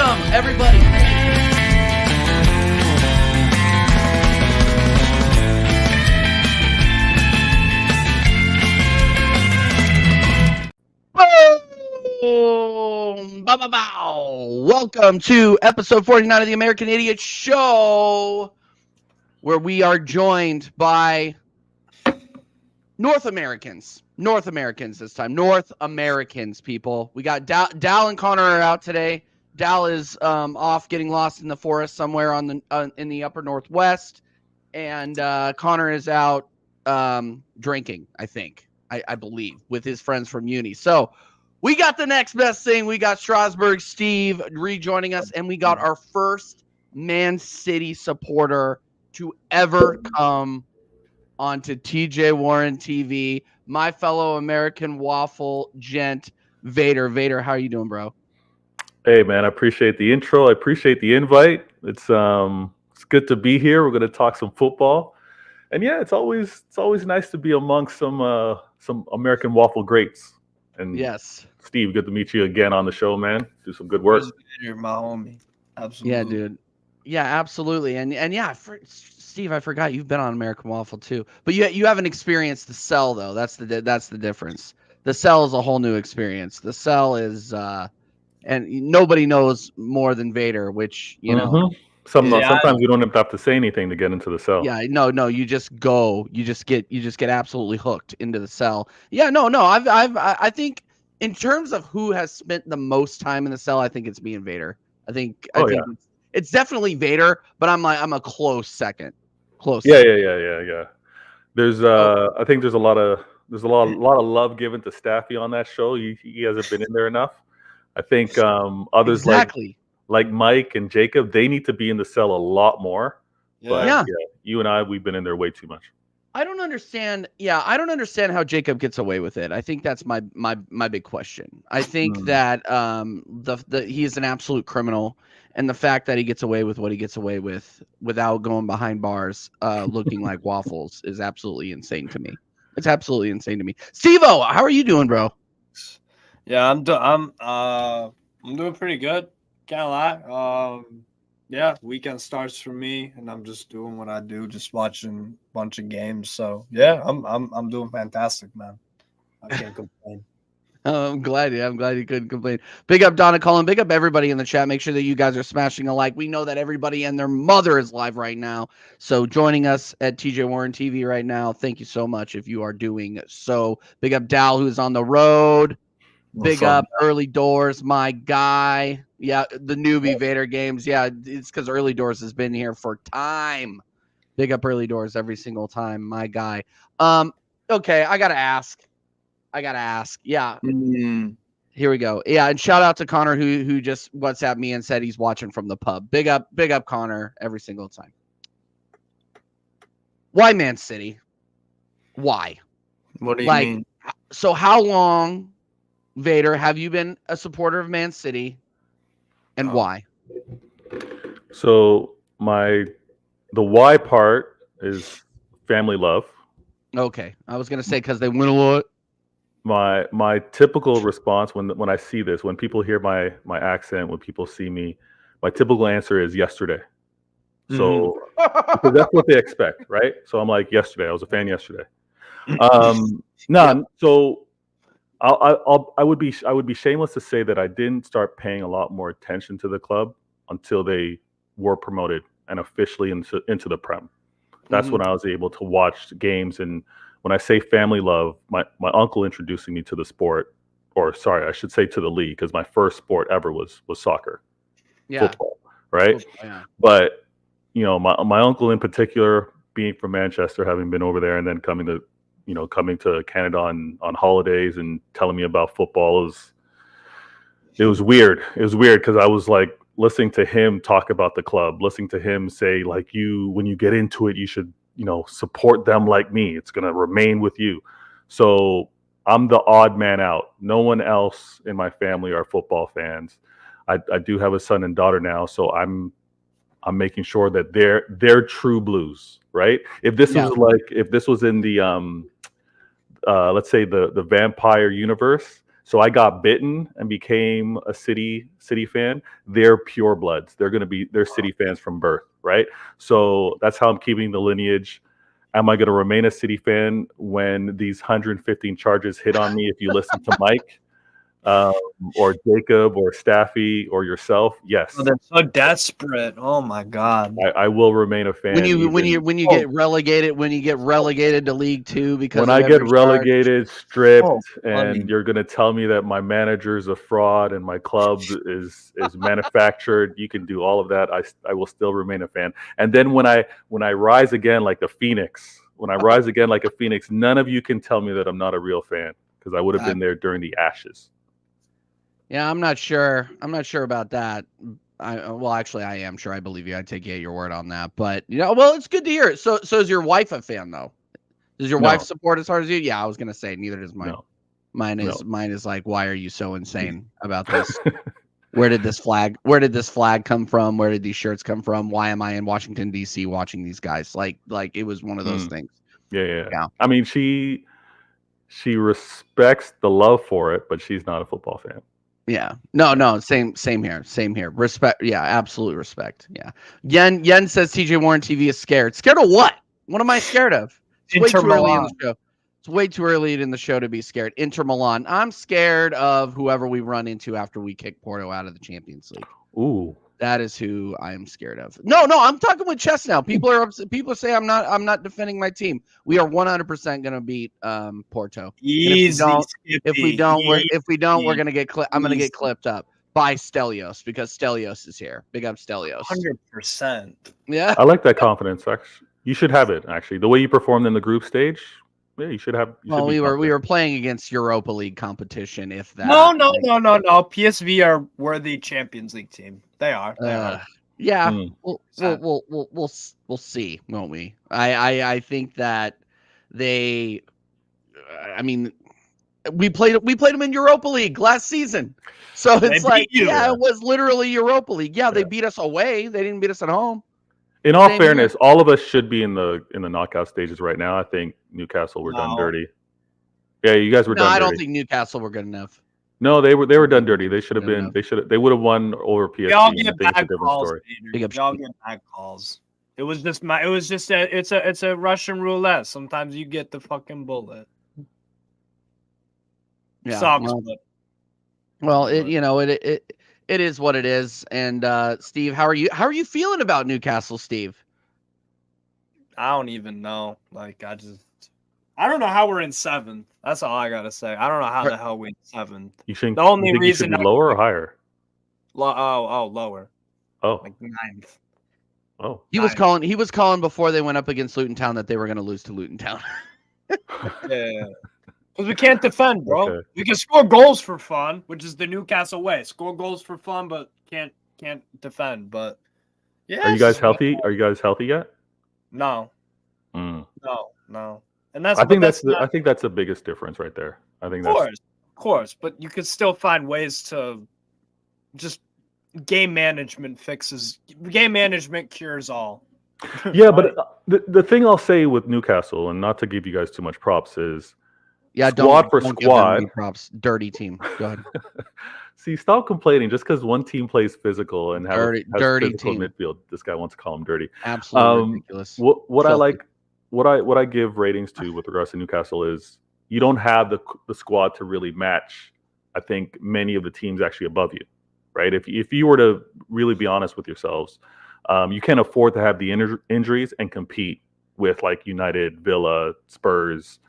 Welcome, everybody. Boom! Bow, bow, bow. Welcome to episode 49 of the American Idiot Show, where we are joined by North Americans this time. North Americans, people. We got Dal and Connor are out today. Dal is off getting lost in the forest somewhere in the upper northwest, and Connor is out drinking, I believe, with his friends from uni. So we got the next best thing. We got Strasburg Steve rejoining us, and we got our first Man City supporter to ever come onto TJ Warren TV, my fellow American waffle gent, Vader. Vader, how are you doing, bro? Hey, man, I appreciate the intro. I appreciate the invite. It's good to be here. We're going to talk some football. And yeah, it's always nice to be amongst some American waffle greats. And yes, Steve, good to meet you again on the show, man. Do some good work. You're my homie. Absolutely. Yeah, dude. Yeah, absolutely. And yeah, Steve, I forgot you've been on American Waffle too. But you haven't experienced the cell though. That's the difference. The cell is a whole new experience. The cell is and nobody knows more than Vader, which know. Sometimes you don't even have to say anything to get into the cell. Yeah, no, you just go. You just get absolutely hooked into the cell. Yeah, no. I think in terms of who has spent the most time in the cell, I think it's me and Vader. I think it's definitely Vader, but I'm a close second. Yeah. There's I think there's a lot of love given to Staffy on that show. He hasn't been in there enough. I think others like Mike and Jacob, they need to be in the cell a lot more. Yeah. But you and I, we've been in there way too much. I don't understand. Yeah, I don't understand how Jacob gets away with it. I think that's my big question. I think that he is an absolute criminal, and the fact that he gets away with what he gets away with without going behind bars, looking like waffles, is absolutely insane to me. It's absolutely insane to me. Steve-O, how are you doing, bro? Yeah, I'm doing pretty good. Can't lie. Yeah, weekend starts for me, and I'm just doing what I do, just watching a bunch of games. So yeah, I'm doing fantastic, man. I can't complain. I'm glad you couldn't complain. Big up Donna Cullen. Big up everybody in the chat. Make sure that you guys are smashing a like. We know that everybody and their mother is live right now. So joining us at TJ Warren TV right now, thank you so much if you are doing so. Big up Dal, who's on the road. Big up Early Doors, my guy. Yeah, the newbie Vader Games. Yeah, it's because Early Doors has been here for time. Big up Early Doors every single time, my guy. Okay, I gotta ask. Yeah. Here we go. Yeah, and shout out to Connor who just WhatsApped me and said he's watching from the pub. Big up Connor every single time. Why Man City? Why? What do you mean? So how long, Vader, have you been a supporter of Man City, and why? So the why part is family love. Okay, I was gonna say because they win a lot. My typical response when I see this, when people hear my accent, when people see me, my typical answer is yesterday. So because that's what they expect, right? So I'm like, yesterday, I was a fan yesterday. So I would be shameless to say that I didn't start paying a lot more attention to the club until they were promoted and officially into the Prem. That's when I was able to watch games. And when I say family love, my uncle introducing me to the sport, or sorry, I should say to the league, because my first sport ever was soccer, football, right? Yeah. But my uncle in particular, being from Manchester, having been over there, and then coming to Canada on holidays and telling me about football, it was weird. It was weird because I was like listening to him talk about the club, listening to him say, like, when you get into it, you should, support them like me. It's going to remain with you. So I'm the odd man out. No one else in my family are football fans. I do have a son and daughter now, so I'm making sure that they're true blues, right? If this was in the let's say the vampire universe, So I got bitten and became a City fan. They're pure bloods. They're City fans from birth, right? So that's how I'm keeping the lineage. Am I going to remain a City fan when these 115 charges hit on me? If you listen to Mike, or Jacob, or Staffy, or yourself, yes, Oh, they're so desperate. Oh my god. I will remain a fan. When you Oh. get relegated to League Two because when of I get every charge. relegated, stripped, Oh, and funny. you're going to tell me that my manager's a fraud and my club is manufactured, you can do all of that. I will still remain a fan. And then when I rise again like a phoenix, none of you can tell me that I'm not a real fan because I would have been there during the ashes. Yeah, I'm not sure. I'm not sure about that. Actually, I am sure. I believe you. I take you at your word on that. But well, it's good to hear it. So is your wife a fan though? Does your wife support as hard as you? Yeah, I was gonna say neither does mine. No. Mine is like, why are you so insane about this? Where did this flag come from? Where did these shirts come from? Why am I in Washington D.C. watching these guys? Like it was one of those things. Yeah. I mean, she respects the love for it, but she's not a football fan. Yeah. No. Same here. Respect. Yeah. Absolute respect. Yeah. Yen says TJ Warren TV is scared. Scared of what? What am I scared of? It's way too early in the show. It's way too early in the show to be scared. Inter Milan. I'm scared of whoever we run into after we kick Porto out of the Champions League. Ooh. That is who I am scared of. No, I'm talking with chess now. People are upset. People say I'm not defending my team. We are 100% going to beat Porto. Easy. If we don't, we're going to get I'm going to get clipped up by Stelios because Stelios is here. Big up Stelios. 100%. Yeah. I like that confidence. Actually, you should have it. Actually, the way you performed in the group stage, yeah, you should have. We were playing against Europa League competition. If that. No. PSV are worthy Champions League team. They are. Yeah. We'll see, won't we? I think that they. I mean, we played them in Europa League last season, so it's like, yeah, it was literally Europa League. Yeah, they beat us away. They didn't beat us at home. In all fairness, all of us should be in the knockout stages right now. I think Newcastle were done dirty. Yeah, you guys were done dirty. I don't think Newcastle were good enough. No, they were done dirty. They should have been. They would have won over PSG. Y'all get bad calls. Y'all get bad calls. It's a Russian roulette. Sometimes you get the fucking bullet. Yeah. Sucks, well, it is what it is. And Steve, how are you feeling about Newcastle, Steve? I don't even know. I don't know how we're in seventh. That's all I gotta say. I don't know how the hell we're in seventh. You think the only reason you should be lower or higher? Lower. Oh, like ninth. Oh, he was calling before they went up against Luton Town that they were going to lose to Luton Town. Yeah. Because we can't defend, bro. Okay. We can score goals for fun, which is the Newcastle way. Score goals for fun, but can't defend. But yeah. Are you guys healthy? Are you guys healthy yet? No. No. And I think that's the biggest difference right there. I think of course, but you could still find ways to just game management cures all. Yeah, but the thing I'll say with Newcastle, and not to give you guys too much props, is squad for squad. Props, dirty team. Go ahead. See, stop complaining. Just because one team plays physical and has dirty physical team midfield, this guy wants to call him dirty. Absolutely ridiculous. What I like, what I give ratings to with regards to Newcastle is you don't have the squad to really match. I think many of the teams actually above you, right? If you were to really be honest with yourselves, you can't afford to have the injuries and compete with like United, Villa, Spurs,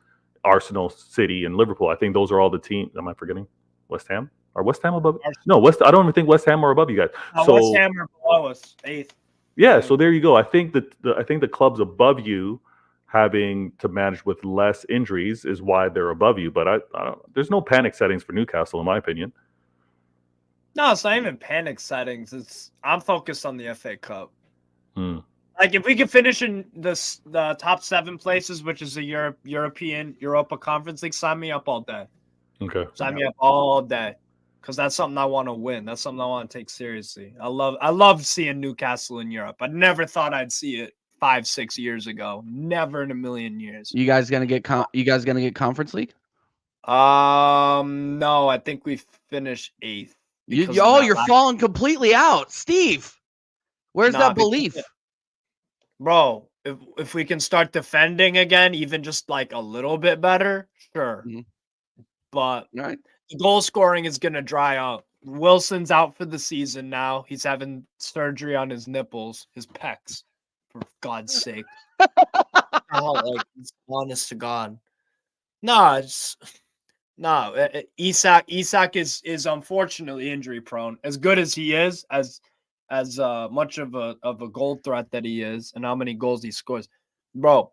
Arsenal, City, and Liverpool. I think those are all the teams. Am I forgetting West Ham? Are West Ham above? No, I don't even think West Ham are above you guys. So West Ham are below us, 8th. Yeah, so there you go. I think that the clubs above you having to manage with less injuries is why they're above you. But I don't, there's no panic settings for Newcastle, in my opinion. No, it's not even panic settings. I'm focused on the FA Cup. Like if we could finish in the top 7 places, which is the Europa Conference League, sign me up all day. Okay. Sign me up all day. Because that's something I want to win. That's something I want to take seriously. I love seeing Newcastle in Europe. I never thought I'd see it 5-6 years ago. Never in a million years. You guys gonna get Conference League? No, I think we finished 8th. You're falling completely out, Steve. Where's that belief, bro? If we can start defending again, even just like a little bit better, sure. Mhm. But Right. goal scoring is gonna dry up. Wilson's out for the season now. He's having surgery on his nipples, his pecs, for God's sake. Like, honest to God. Isak is unfortunately injury prone. As good as he is, as much of a goal threat that he is, and how many goals he scores, bro.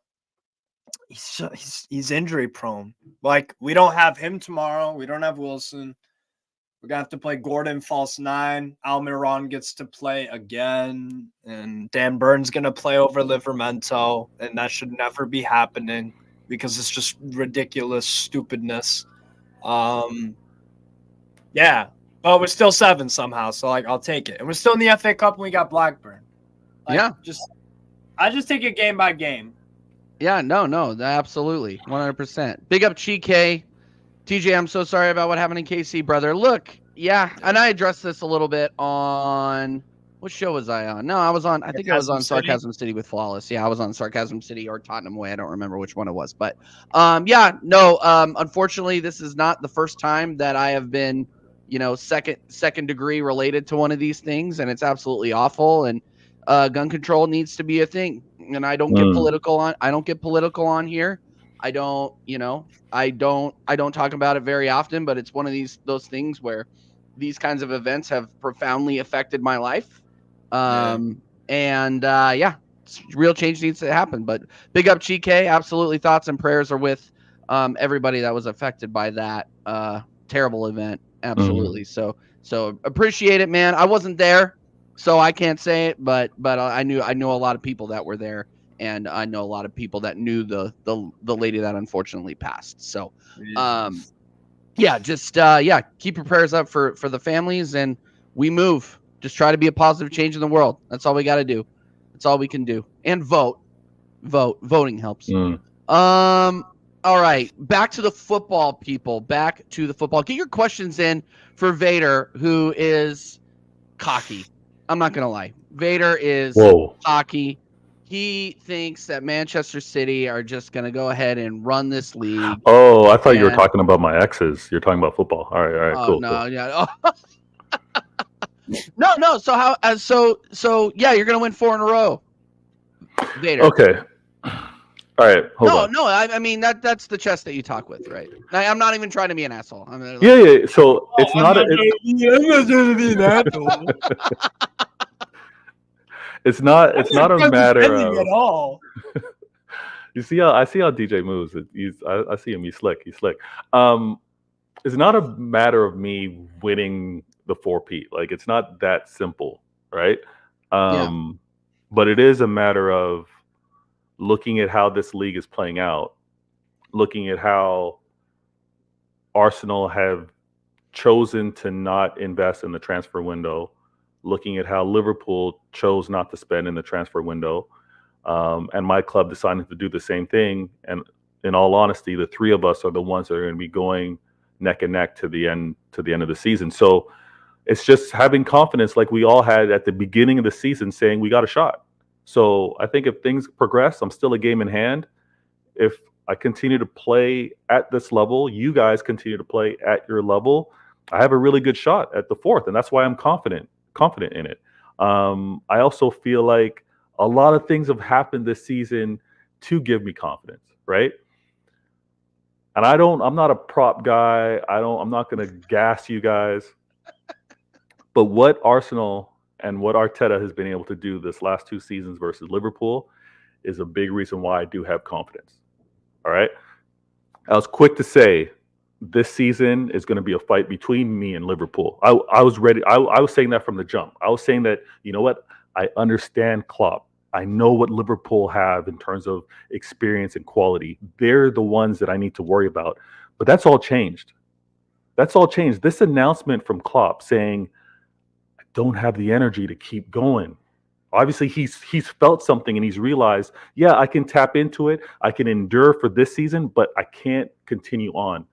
He's injury prone. Like, we don't have him tomorrow. We don't have Wilson. We're gonna have to play Gordon false 9. Almiron gets to play again, and Dan Burns gonna play over Livramento, and that should never be happening because it's just ridiculous stupidness. Yeah, but we're still 7 somehow, so like I'll take it, and we're still in the FA Cup, and we got Blackburn. Like, I just take it game by game. Yeah, no, absolutely, 100%. Big up Chike. TJ, I'm so sorry about what happened in KC, brother. Look, yeah, and I addressed this a little bit on what show was I on? No, I was on. I think I was on Sarcasm City with Flawless. Yeah, I was on Sarcasm City or Tottenham Way. I don't remember which one it was, but unfortunately, this is not the first time that I have been, second degree related to one of these things, and it's absolutely awful. And gun control needs to be a thing, and I don't get political on. I don't get political on here. I don't talk about it very often, but it's one of those things where these kinds of events have profoundly affected my life. Real change needs to happen. But big up Chike. Absolutely, thoughts and prayers are with everybody that was affected by that terrible event. Absolutely. So appreciate it, man. I wasn't there, so I can't say it, but I knew a lot of people that were there. And I know a lot of people that knew the lady that unfortunately passed. So, keep your prayers up for the families, and we move. Just try to be a positive change in the world. That's all we got to do. That's all we can do. And vote. Voting helps. All right, back to the football, people. Back to the football. Get your questions in for Vader, who is cocky. I'm not gonna lie. Vader is cocky. He thinks that Manchester City are just going to go ahead and run this league. Oh, I thought you were talking about my exes. You're talking about football. All right, cool. No, cool. Yeah. Oh. No. So how? You're going to win 4 in a row, Vader. Okay. All right. Hold on. No. I mean that's the chest that you talk with, right? I'm not even trying to be an asshole. Yeah. So it's not. I'm not trying to be an asshole. It's not a matter of at all. I see how DJ moves. I see him. He's slick. It's not a matter of me winning the 4-peat. Like, it's not that simple, right? But it is a matter of looking at how this league is playing out, looking at how Arsenal have chosen to not invest in the transfer window, looking at how Liverpool chose not to spend in the transfer window, and my club decided to do the same thing. And in all honesty, the 3 of us are the ones that are going to be going neck and neck to the end of the season. So it's just having confidence, like we all had at the beginning of the season, saying we got a shot. So I think if things progress, I'm still a game in hand. If I continue to play at this level, you guys continue to play at your level, I have a really good shot at the 4th, and that's why I'm confident in it. I also feel like a lot of things have happened this season to give me confidence, right? And I'm not a prop guy. I'm not going to gas you guys. But what Arsenal and what Arteta has been able to do this last 2 seasons versus Liverpool is a big reason why I do have confidence. All right. I was quick to say this season is going to be a fight between me and Liverpool. I was ready. I was saying that from the jump. I was saying that, you know what? I understand Klopp. I know what Liverpool have in terms of experience and quality. They're the ones that I need to worry about. But that's all changed. This announcement from Klopp saying, I don't have the energy to keep going. Obviously, he's felt something and he's realized, yeah, I can tap into it. I can endure for this season, but I can't continue on.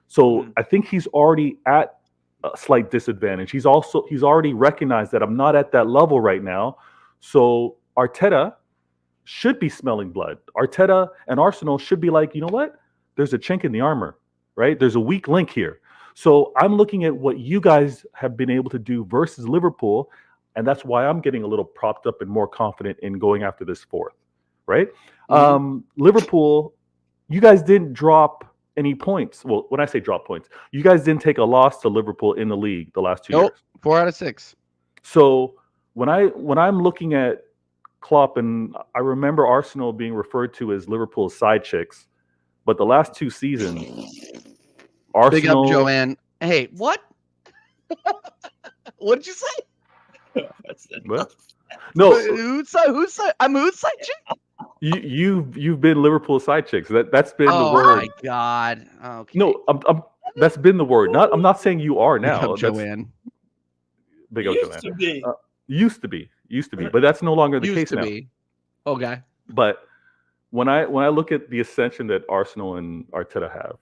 So I think he's already at a slight disadvantage. He's already recognized that I'm not at that level right now. So Arteta should be smelling blood. Arteta and Arsenal should be like, you know what? There's a chink in the armor, right? There's a weak link here. So I'm looking at what you guys have been able to do versus Liverpool, and that's why I'm getting a little propped up and more confident in going after this fourth, right? Liverpool, you guys didn't drop any points. Well, when I say drop points, you guys didn't take a loss to Liverpool in the league the last 2 years. 4 out of 6. So when I'm looking at Klopp, and I remember Arsenal being referred to as Liverpool's side chicks, but the last 2 seasons, Arsenal. Big up, Joanne. Hey, what? What did you say? What? No, who's side? I'm who's side chick? You've been Liverpool side chicks. That's been the word. Oh my God. Okay. No, that's been the word. I'm not saying you are now. Big up, Joanne. Big up, Used Joanne. to be. Used to be, but that's no longer the Used case to now. be. Okay. But when I look at the ascension that Arsenal and Arteta have,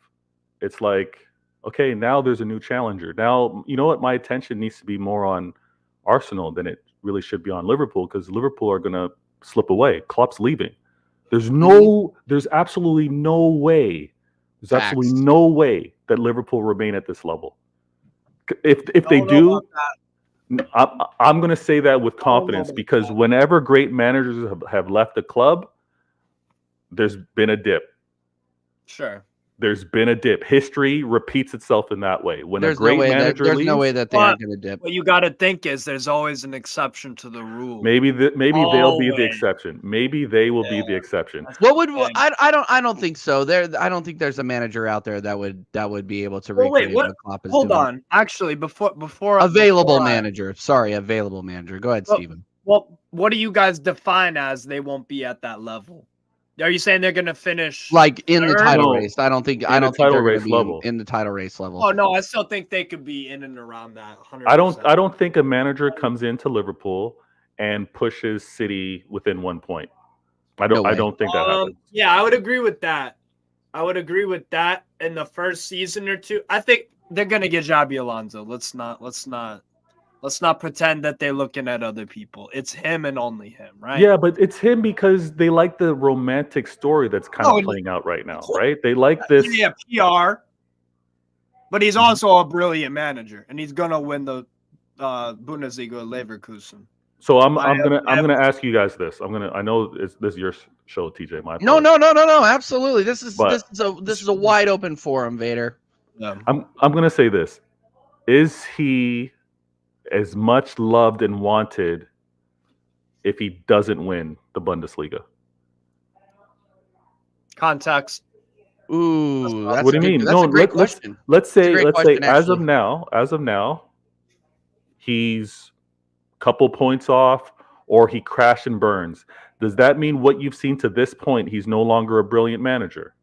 it's like, okay, now there's a new challenger. Now, you know what? My attention needs to be more on Arsenal than it really should be on Liverpool, because Liverpool are going to slip away. Klopp's leaving. There's absolutely no way. There's Facts. absolutely no way that Liverpool remain at this level. If they do, I'm going to say that with confidence, because whenever great managers have left the club, there's been a dip. Sure. There's been a dip. History repeats itself in that way. When a great manager leaves, there's no way that they aren't going to dip. What you got to think is there's always an exception to the rule. maybe they'll be the exception. Maybe they will be the exception. What would I don't think so. I don't think there's a manager out there that would be able to recreate what Klopp is doing. Hold on. Actually, before available manager. Sorry, available manager. Go ahead, Steven. Well, what do you guys define as they won't be at that level? Are you saying they're going to finish like in the title No. race? I don't think In the title race level. in the title race level. Oh no, I still think they could be in and around that. 100%. I don't think a manager comes into Liverpool and pushes City within 1 point. I don't think that happens. Yeah, I would agree with that. I would agree with that in the first season or two. I think they're gonna get Xabi Alonso. Let's not pretend that they're looking at other people. It's him and only him, right? Yeah, but it's him because they like the romantic story that's kind of playing out right now, right? They like this. Yeah, PR. But he's also a brilliant manager, and he's gonna win the Bundesliga Leverkusen. So I'm gonna ask you guys this. I know this is your show, TJ. No. Absolutely. This is a wide open forum, Vader. Yeah. I'm gonna say this: is he as much loved and wanted if he doesn't win the Bundesliga? Context. Ooh, what do you mean? That's a great question. Let's say as of now, he's a couple points off, or he crashed and burns. Does that mean what you've seen to this point, he's no longer a brilliant manager?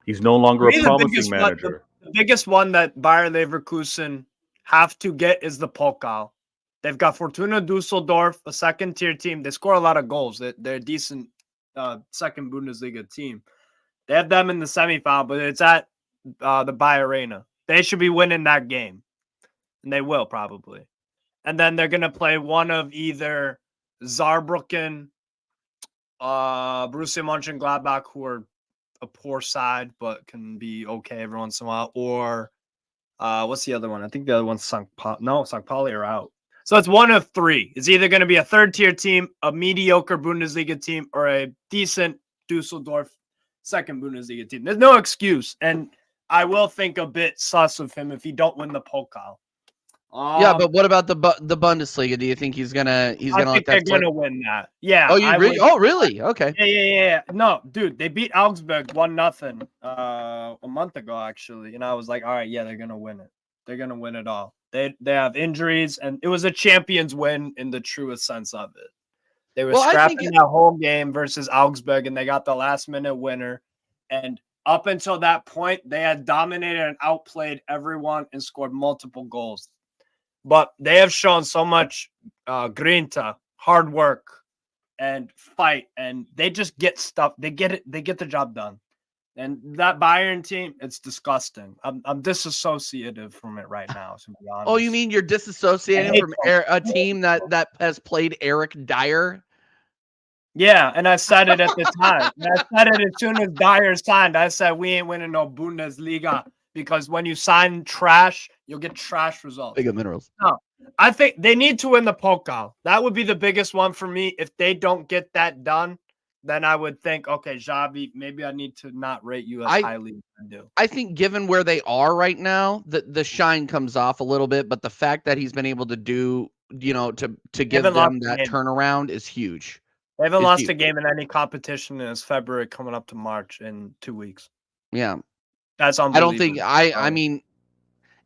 He's no longer a promising manager. The biggest one that Bayer Leverkusen have to get is the Pokal. They've got Fortuna Dusseldorf, a second-tier team. They score a lot of goals. They're a decent second Bundesliga team. They have them in the semifinal, but it's at the Bayer Arena. They should be winning that game, and they will probably. And then they're going to play one of either Saarbrücken, Borussia Mönchengladbach, who are a poor side but can be okay every once in a while, or what's the other one? I think the other one's St. Pauli are out. So it's one of three. It's either going to be a third-tier team, a mediocre Bundesliga team, or a decent Dusseldorf second Bundesliga team. There's no excuse, and I will think a bit sus of him if he don't win the Pokal. Yeah, but what about the Bundesliga? Do you think he's gonna I think they're gonna win that? Yeah. Oh, really? Okay. Yeah. No, dude, they beat Augsburg 1-0 a month ago actually, and I was like, all right, yeah, they're gonna win it. They're gonna win it all. They have injuries, and it was a champions win in the truest sense of it. They were scrapping that whole game versus Augsburg, and they got the last-minute winner. And up until that point, they had dominated and outplayed everyone and scored multiple goals. But they have shown so much grinta, hard work, and fight, and they just get stuff. They get it. They get the job done. And that Bayern team, it's disgusting. I'm disassociative from it right now, to be honest. Oh, you mean you're disassociating from a team that has played Eric Dyer? Yeah, and I said it at the time. And I said it as soon as Dyer signed. I said we ain't winning no Bundesliga because when you sign trash, you'll get trash results. Big of minerals. No, I think they need to win the Pokal. That would be the biggest one for me. If they don't get that done, then I would think, okay, Xavi, maybe I need to not rate you as highly as I do. I think given where they are right now, the shine comes off a little bit, but the fact that he's been able to do, to give them that turnaround is huge. They haven't lost a game in any competition, and it's February coming up to March in 2 weeks. Yeah. That's unbelievable. I don't think I mean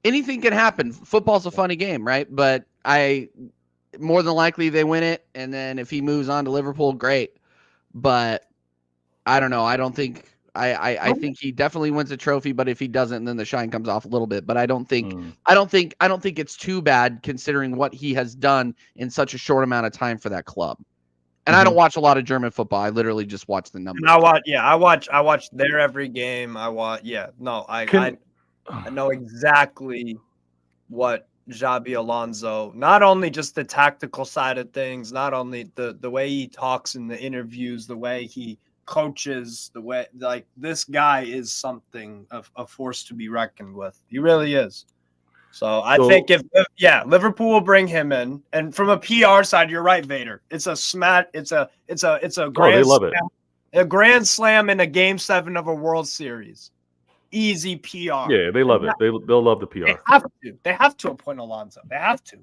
anything can happen. Football's a funny game, right? But more than likely they win it, and then if he moves on to Liverpool, great. But I don't know. I don't think I think he definitely wins a trophy, but if he doesn't, then the shine comes off a little bit. But I don't think it's too bad considering what he has done in such a short amount of time for that club. And I don't watch a lot of German football. I literally just watch the numbers. I watch their every game. I know exactly what Xabi Alonso, not only just the tactical side of things, not only the way he talks in the interviews, the way he coaches, the way like this guy is something of a force to be reckoned with. He really is. So I think Liverpool will bring him in, and from a PR side, you're right, Vader. It's a grand love it. A grand slam in a game 7 of a World Series. Easy PR. Yeah, they love it. They'll love the PR. They have to appoint Alonso. They have to.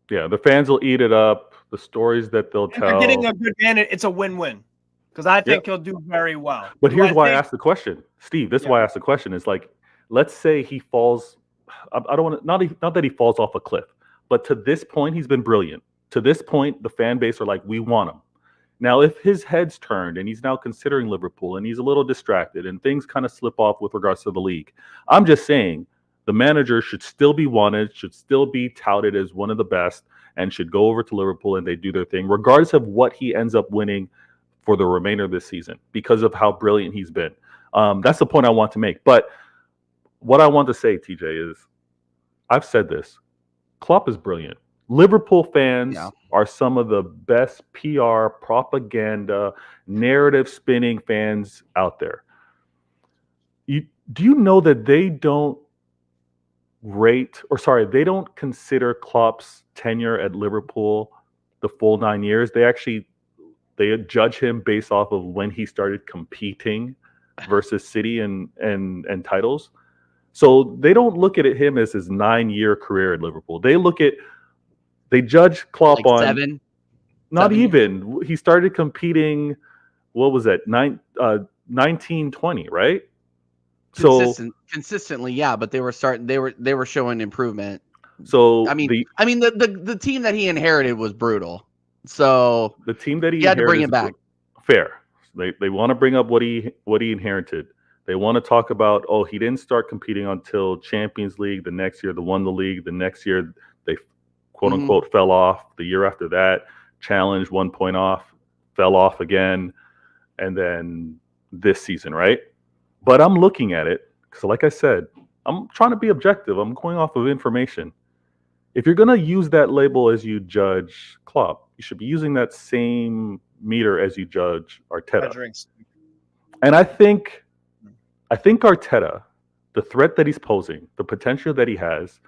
Yeah, the fans will eat it up. The stories that they'll tell. They're getting a good man. It's a win-win because I think he'll do very well. But here's why I asked the question, Steve. This is why I asked the question. Is like, let's say he falls. I don't want to, not that he falls off a cliff, but to this point, he's been brilliant. To this point, the fan base are like, we want him. Now, if his head's turned and he's now considering Liverpool and he's a little distracted and things kind of slip off with regards to the league, I'm just saying the manager should still be wanted, should still be touted as one of the best, and should go over to Liverpool and they do their thing, regardless of what he ends up winning for the remainder of this season, because of how brilliant he's been. That's the point I want to make. But what I want to say, TJ, is I've said this. Klopp is brilliant. Liverpool fans are some of the best PR, propaganda, narrative spinning fans out there. Do you know that they don't consider Klopp's tenure at Liverpool the full 9 years? They judge him based off of when he started competing versus City and titles. So they don't look at him as his 9-year career at Liverpool. They judge Klopp like on 7. Not even. He started competing. What was that? 1920, right? Consistently, yeah. But they were showing improvement. So I mean, the team that he inherited was brutal. So the team that he had to bring him back. Fair. They want to bring up what he inherited. They want to talk about, he didn't start competing until Champions League. The next year, they won the league. The next year, they quote unquote fell off. The year after that, challenged 1 point off, fell off again, and then this season, right? But I'm looking at it because, like I said, I'm trying to be objective. I'm going off of information. If you're going to use that label as you judge Klopp, you should be using that same meter as you judge Arteta. And I think Arteta, the threat that he's posing, the potential that he has,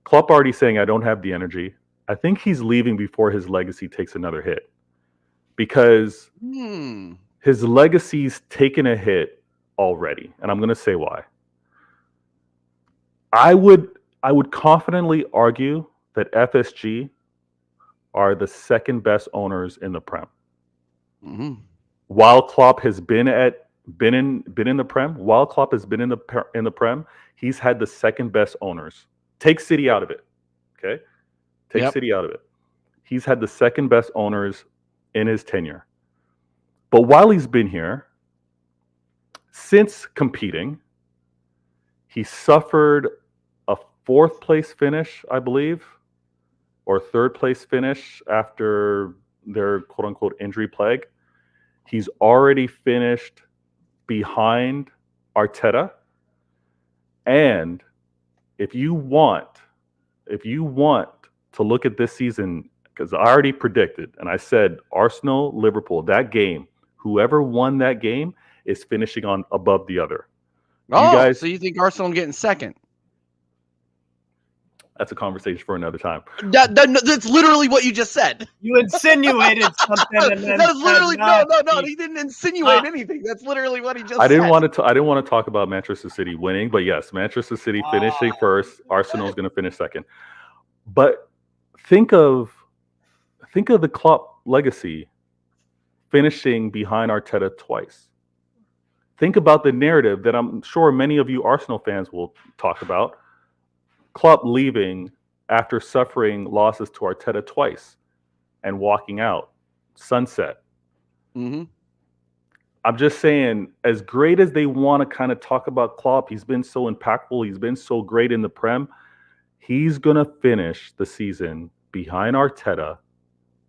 Klopp already saying, I don't have the energy. I think he's leaving before his legacy takes another hit. Because his legacy's taken a hit already. And I'm going to say why. I would confidently argue that FSG are the second best owners in the Prem. Mm-hmm. While Klopp has been in the Prem, while Klopp has been in the Prem, he's had the second best owners. Take City out of it, okay? City out of it. He's had the second best owners in his tenure. But while he's been here, since competing, he suffered a 4th place finish, I believe, or 3rd place finish after their quote unquote injury plague. He's already finished behind Arteta. And if you want to look at this season, because I already predicted, and I said Arsenal, Liverpool, that game, whoever won that game is finishing on above the other. So you think Arsenal getting second? That's a conversation for another time. That's literally what you just said. You insinuated something, and then That's literally no. He didn't insinuate anything. That's literally what he just said. I didn't want to talk about Manchester City winning, but yes, Manchester City finishing first. Arsenal is going to finish second. But think of the Klopp legacy finishing behind Arteta twice. Think about the narrative that I'm sure many of you Arsenal fans will talk about. Klopp leaving after suffering losses to Arteta twice and walking out. Sunset. Mm-hmm. I'm just saying, as great as they want to kind of talk about Klopp, he's been so impactful. He's been so great in the Prem. He's going to finish the season behind Arteta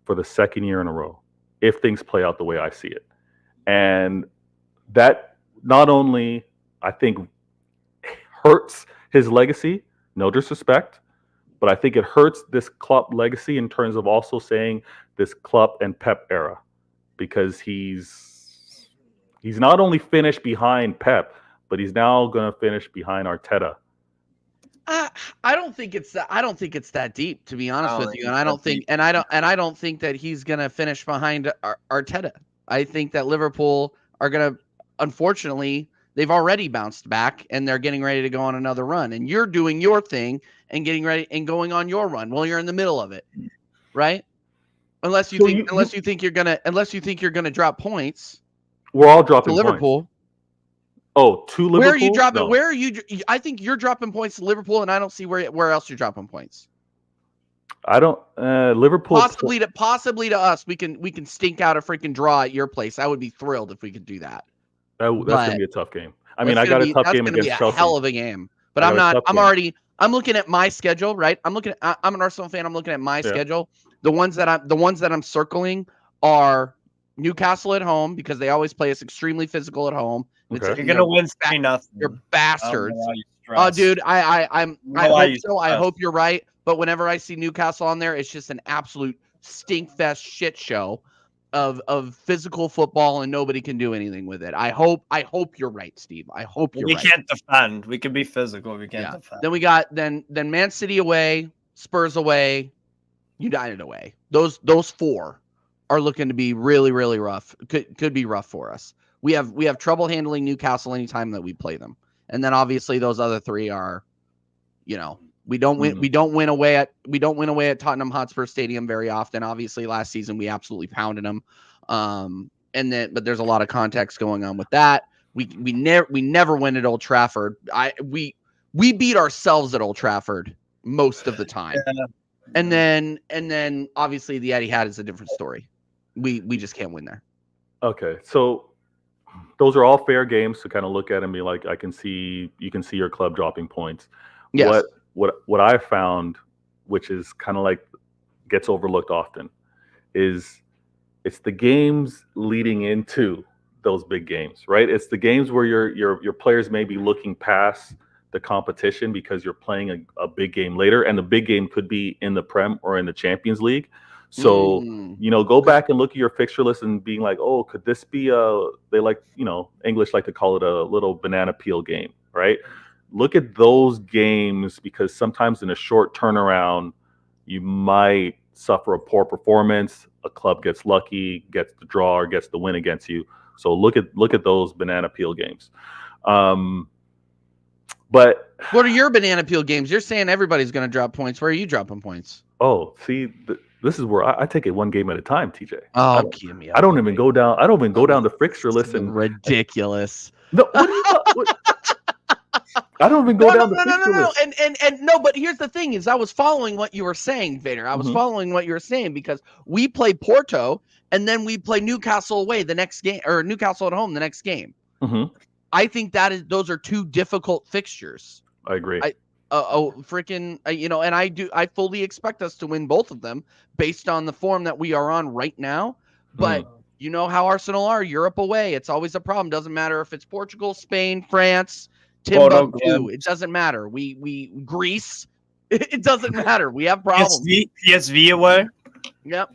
for the second year in a row, if things play out the way I see it. And that not only, I think, hurts his legacy, no disrespect, but I think it hurts this Klopp legacy in terms of also saying this Klopp and Pep era, because he's not only finished behind Pep, but he's now going to finish behind Arteta. I don't think it's that deep, to be honest with you, and I don't think that he's going to finish behind Arteta. I think that Liverpool are going to, unfortunately, they've already bounced back and they're getting ready to go on another run. And you're doing your thing and getting ready and going on your run. Well, you're in the middle of it, right? Unless you think you're gonna drop points. We're all dropping to Liverpool. Points. Oh, to Liverpool. Where are you dropping? No. Where are you? I think you're dropping points to Liverpool, and I don't see where else you're dropping points. I don't. Liverpool. Possibly to us, we can stink out a freaking draw at your place. I would be thrilled if we could do that. That's going to be a tough game. I mean, I got a tough game against Chelsea. Hell of a game. But I'm looking at my schedule, right? I'm an Arsenal fan. I'm looking at my schedule. The ones that I'm circling are Newcastle at home, because they always play us extremely physical at home. Okay. You're going to win 3-0. You're bastards. Oh, dude, I hope so. I hope you're right. But whenever I see Newcastle on there, it's just an absolute stinkfest shit show of physical football, and nobody can do anything with it. I hope you're right, Steve. I hope you're right. We can't defend. We can be physical. We can't defend. Then we got then Man City away, Spurs away, United away. Those four are looking to be really, really rough. Could be rough for us. We have trouble handling Newcastle anytime that we play them. And then obviously those other three are, we don't win away at Tottenham Hotspur Stadium very often. Obviously last season we absolutely pounded them. But there's a lot of context going on with that. We never win at Old Trafford. We beat ourselves at Old Trafford most of the time. Yeah. And then obviously the Etihad is a different story. We just can't win there. Okay. So those are all fair games to kind of look at and be like, you can see your club dropping points. Yes. What I found, which is kind of like gets overlooked often, is it's the games leading into those big games, right? It's the games where your players may be looking past the competition because you're playing a big game later, and the big game could be in the Prem or in the Champions League. So, go back and look at your fixture list and being like, oh, could this be they like, English like to call it a little banana peel game, right? Look at those games, because sometimes in a short turnaround, you might suffer a poor performance. A club gets lucky, gets the draw, or gets the win against you. So look at those banana peel games. But what are your banana peel games? You're saying everybody's going to drop points. Where are you dropping points? Oh, see, this is where I take it one game at a time, TJ. Oh, give me. I don't even go down the fixture list and ridiculous. No, I don't even go down the fixture list. And no, but here's the thing: is I was following what you were saying, Vader. I was following what you were saying, because we play Porto and then we play Newcastle away the next game, or Newcastle at home the next game. Mm-hmm. I think those are two difficult fixtures. I agree. And I fully expect us to win both of them based on the form that we are on right now. But You know how Arsenal are. Europe away. It's always a problem. Doesn't matter if it's Portugal, Spain, France, Timbuktu. It doesn't matter. We Greece. It doesn't matter. We have problems. PSV away. Yep.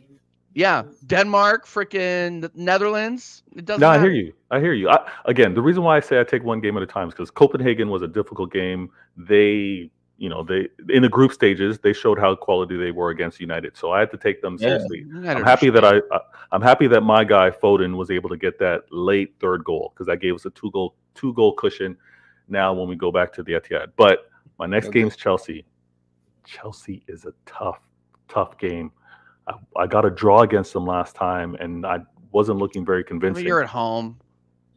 Yeah. Denmark, freaking Netherlands. It doesn't No, matter. I hear you. Again, the reason why I say I take one game at a time is because Copenhagen was a difficult game. They in the group stages they showed how quality they were against United. So I had to take them seriously. I'm happy that my guy Foden was able to get that late third goal because that gave us a two goal cushion. Now when we go back to the Etihad, but my next game is Chelsea. Chelsea is a tough game. I got a draw against them last time, and I wasn't looking very convincing. You're at home.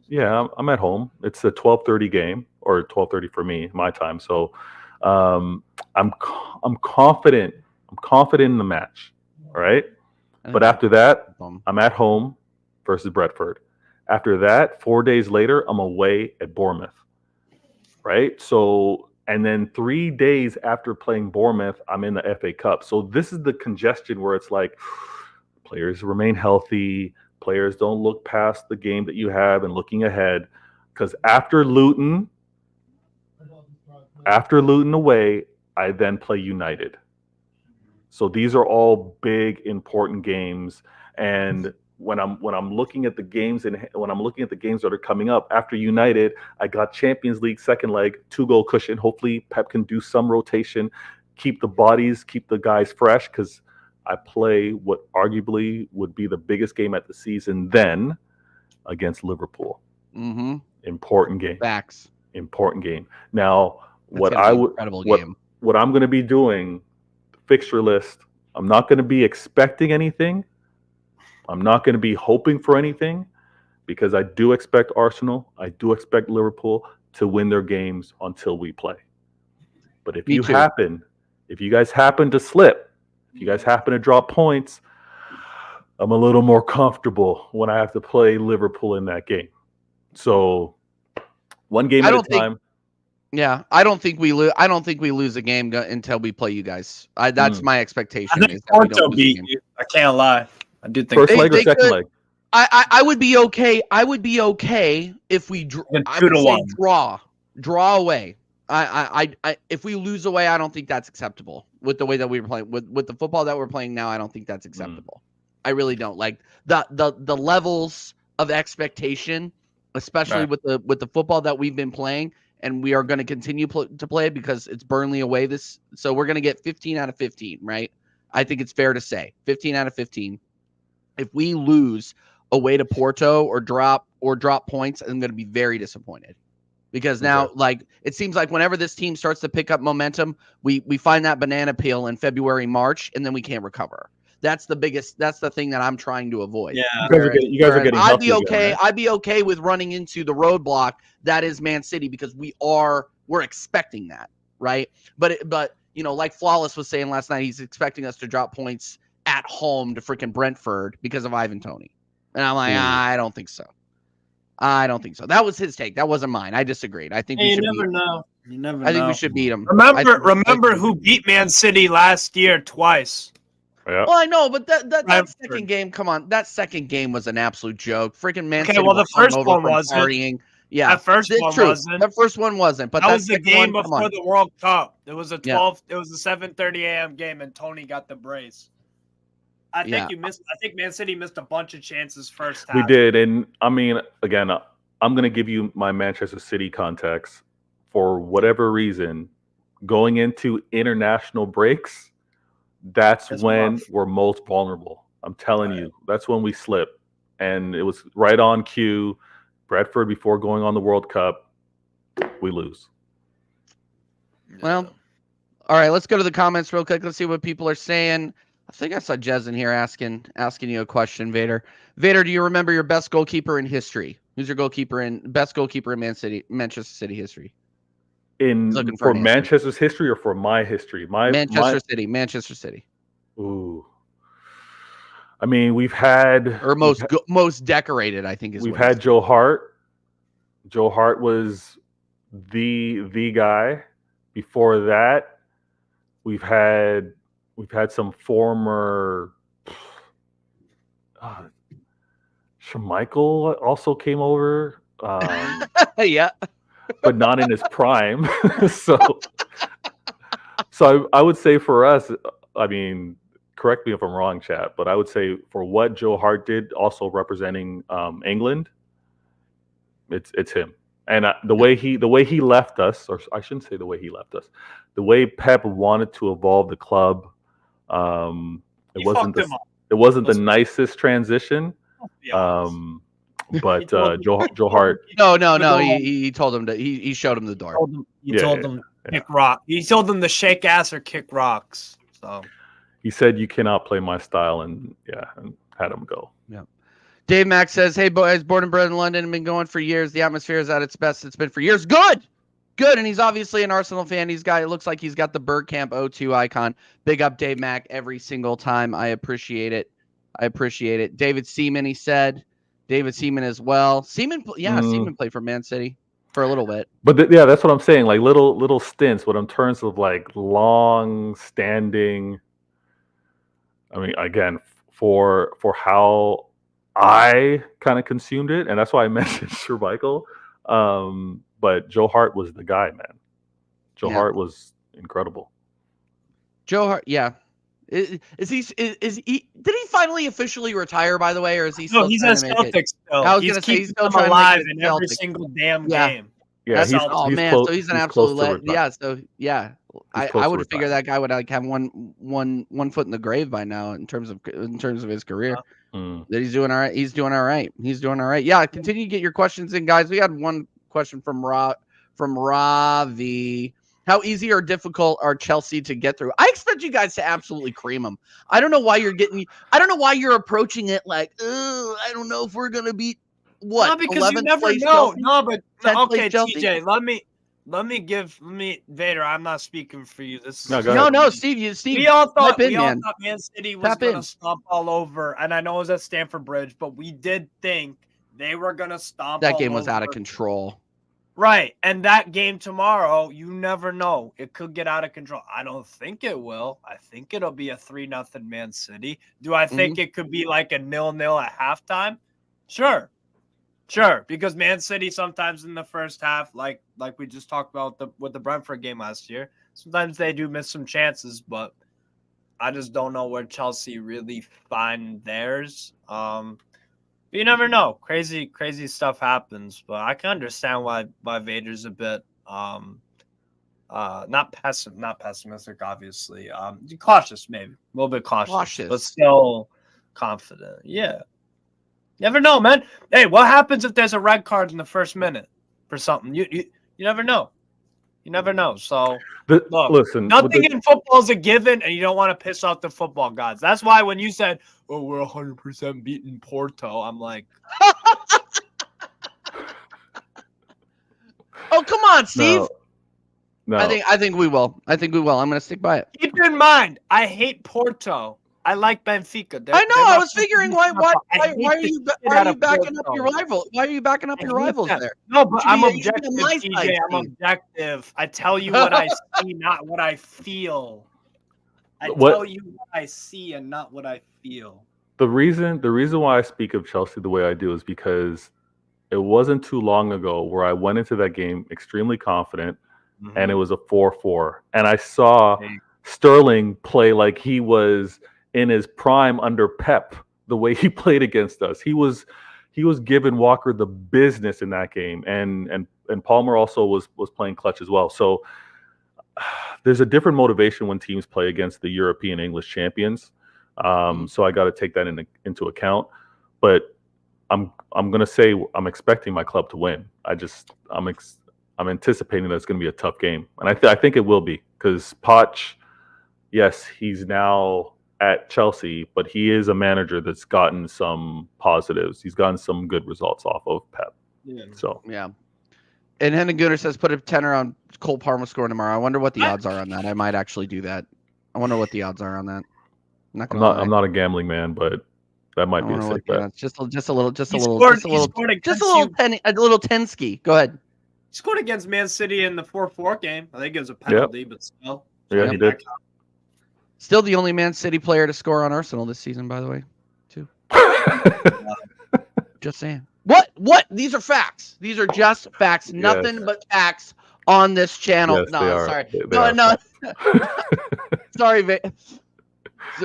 Yeah, I'm at home. It's a 12:30 game, or 12:30 for me, my time. So I'm confident. I'm confident in the match. All right. But after that, I'm at home versus Brentford. After that, 4 days later, I'm away at Bournemouth. Right. So, and then 3 days after playing Bournemouth, I'm in the FA Cup. So this is the congestion where it's like players remain healthy. Players don't look past the game that you have and looking ahead. Because after Luton away, I then play United. So these are all big, important games. And when I'm looking at the games that are coming up after United, I got Champions League second leg, 2-goal cushion. Hopefully Pep can do some rotation, keep the guys fresh, because I play what arguably would be the biggest game at the season then against Liverpool. Mm-hmm. Important game. Facts. Important game. Now, what I'm going to be doing, fixture list, I'm not going to be expecting anything. I'm not going to be hoping for anything, because I do expect Arsenal, I do expect Liverpool to win their games until we play. But if you guys happen to slip, if you guys happen to drop points, I'm a little more comfortable when I have to play Liverpool in that game. So one game at a time. Yeah, I don't think we lose. I don't think we lose a game until we play you guys. That's my expectation. I think Porto beat you. I can't lie. I do think first leg or second leg. I would be okay. I would be okay if we draw away. If we lose away, I don't think that's acceptable with the way that we were playing with the football that we're playing now. I don't think that's acceptable. I really don't. Like the levels of expectation, especially with the football that we've been playing, and we are going to continue to play because it's Burnley away. So we're going to get 15 out of 15, right? I think it's fair to say 15 out of 15. If we lose away to Porto or drop points, I'm going to be very disappointed, because now it seems like whenever this team starts to pick up momentum, we find that banana peel in February, March, and then we can't recover. That's the thing that I'm trying to avoid. Yeah, you guys are getting I'd be healthy okay. again, right? I'd be okay with running into the roadblock that is Man City, because we're expecting that, right? But like Flawless was saying last night, he's expecting us to drop points at home to freaking Brentford because of Ivan Toney. And I'm like, I don't think so. That was his take. That wasn't mine. I disagreed. I think we should never know. You never know. I think we should beat him. Remember who beat Man City last year twice. Yeah. Well, I know, but that second game, come on, that second game was an absolute joke. Freaking Man City. Well, the first one wasn't. Partying. Yeah, that first one wasn't. That first one wasn't. But that was the game before the World Cup. It was a 12. Yeah. It was a 7:30 a.m. game, and Tony got the brace. I think Man City missed a bunch of chances first half. We did, and I mean, again, I'm going to give you my Manchester City context. For whatever reason, going into international breaks, that's when we're most vulnerable. I'm telling you, that's when we slip, and it was right on cue. Bradford before going on the World Cup, we lose. Well, all right, let's go to the comments real quick. Let's see what people are saying. I think I saw Jez in here asking you a question, Vader. Vader, do you remember your best goalkeeper in history? Who's your best goalkeeper in Manchester City history? For Manchester's history or for my history? Manchester City. Ooh. I mean, we've had most decorated, I think, we've had Joe Hart. Joe Hart was the guy. Before that, we've had some former Schmeichel also came over, Yeah. but not in his prime. so I would say for us, I mean, correct me if I'm wrong, chat, but I would say for what Joe Hart did, also representing England, it's him. And the way he left us, or I shouldn't say the way he left us, the way Pep wanted to evolve the club, it wasn't the nicest transition. But Joe Hart. No. He told him he showed him the door. He told them kick rock. He told them to shake ass or kick rocks. So he said, "You cannot play my style," and had him go. Yeah. Dave Mack says, "Hey boys, born and bred in London, and been going for years. The atmosphere is at its best. It's been for years. Good, and he's obviously an Arsenal fan. It looks like he's got the Bergkamp O2 icon. Big up Dave Mack every single time. I appreciate it. David Seaman, he said. David Seaman as well. Seaman played for Man City for a little bit. But that's what I'm saying. Like little stints. But in terms of like long standing, I mean, again, for how I kind of consumed it, and that's why I mentioned Schmeichel. But Joe Hart was the guy, man. Joe Hart was incredible. Joe Hart, yeah. Is he? Did he finally officially retire? By the way, or is he still? No, he's at Celtics still. I was going to say he's still trying alive to make it in every single damn game. Yeah, he's so he's an absolute legend. Yeah, so yeah, I would figure that guy would like have one foot in the grave by now in terms of his career. That he's doing all right. He's doing all right. Yeah, continue to get your questions in, guys. We had one question from Ravi. How easy or difficult are Chelsea to get through? I expect you guys to absolutely cream them. I don't know why you're approaching it like, I don't know if we're gonna beat what? No, because you never know. No, but okay, TJ, let me Vader. I'm not speaking for you. This is no, Steve. We all thought Man City was gonna stomp all over, and I know it was at Stamford Bridge, but we did think they were gonna stomp. That game was out of control. Right, and that game tomorrow, you never know. It could get out of control. I don't think it will. I think it'll be a 3-0 Man City. Do I think it could be like a 0-0 at halftime? Sure, because Man City sometimes in the first half, like we just talked about with the Brentford game last year, sometimes they do miss some chances, but I just don't know where Chelsea really find theirs. You never know. Crazy stuff happens, but I can understand why Vader's a bit not pessimistic, obviously. Cautious, maybe. A little bit cautious. But still confident. Yeah. Never know, man. Hey, what happens if there's a red card in the first minute for something? You never know. You never know. So look, listen, nothing in football is a given, and you don't want to piss off the football gods. That's why when you said, "Oh, we're 100% beating Porto," I'm like, "Oh, come on, Steve." No. I think we will. I'm going to stick by it. Keep in mind, I hate Porto. I like Benfica. I know. I was figuring why are you backing up your rival? Why are you backing up your rivals there? No, but I'm objective, TJ. I'm objective. I tell you what I see, not what I feel. I tell you what I see and not what I feel. The reason why I speak of Chelsea the way I do is because it wasn't too long ago where I went into that game extremely confident, and it was a 4-4, and I saw Sterling play like he was in his prime under Pep. The way he played against us, he was giving Walker the business in that game, and Palmer also was playing clutch as well. So there's a different motivation when teams play against the European English champions. So I got to take that into account. But I'm gonna say I'm expecting my club to win. I'm anticipating that it's gonna be a tough game, and I think it will be, because Poch, yes, he's now at Chelsea, but he is a manager that's gotten some positives. He's gotten some good results off of Pep. Yeah. So yeah. And Henning Gunnar says put a tenner on Cole Palmer scoring tomorrow. I wonder what the odds are on that. I might actually do that. I wonder what the odds are on that. I'm not a gambling man, but that might be a safe bet. Just a little Tensky. Go ahead. He scored against Man City in the 4-4 game. I think it was a penalty, but still. Yeah, he did. Still the only Man City player to score on Arsenal this season, by the way, too. Just saying. What? These are facts. These are just facts. Nothing but facts on this channel. Yes, no, they are. sorry. They are no. Sorry,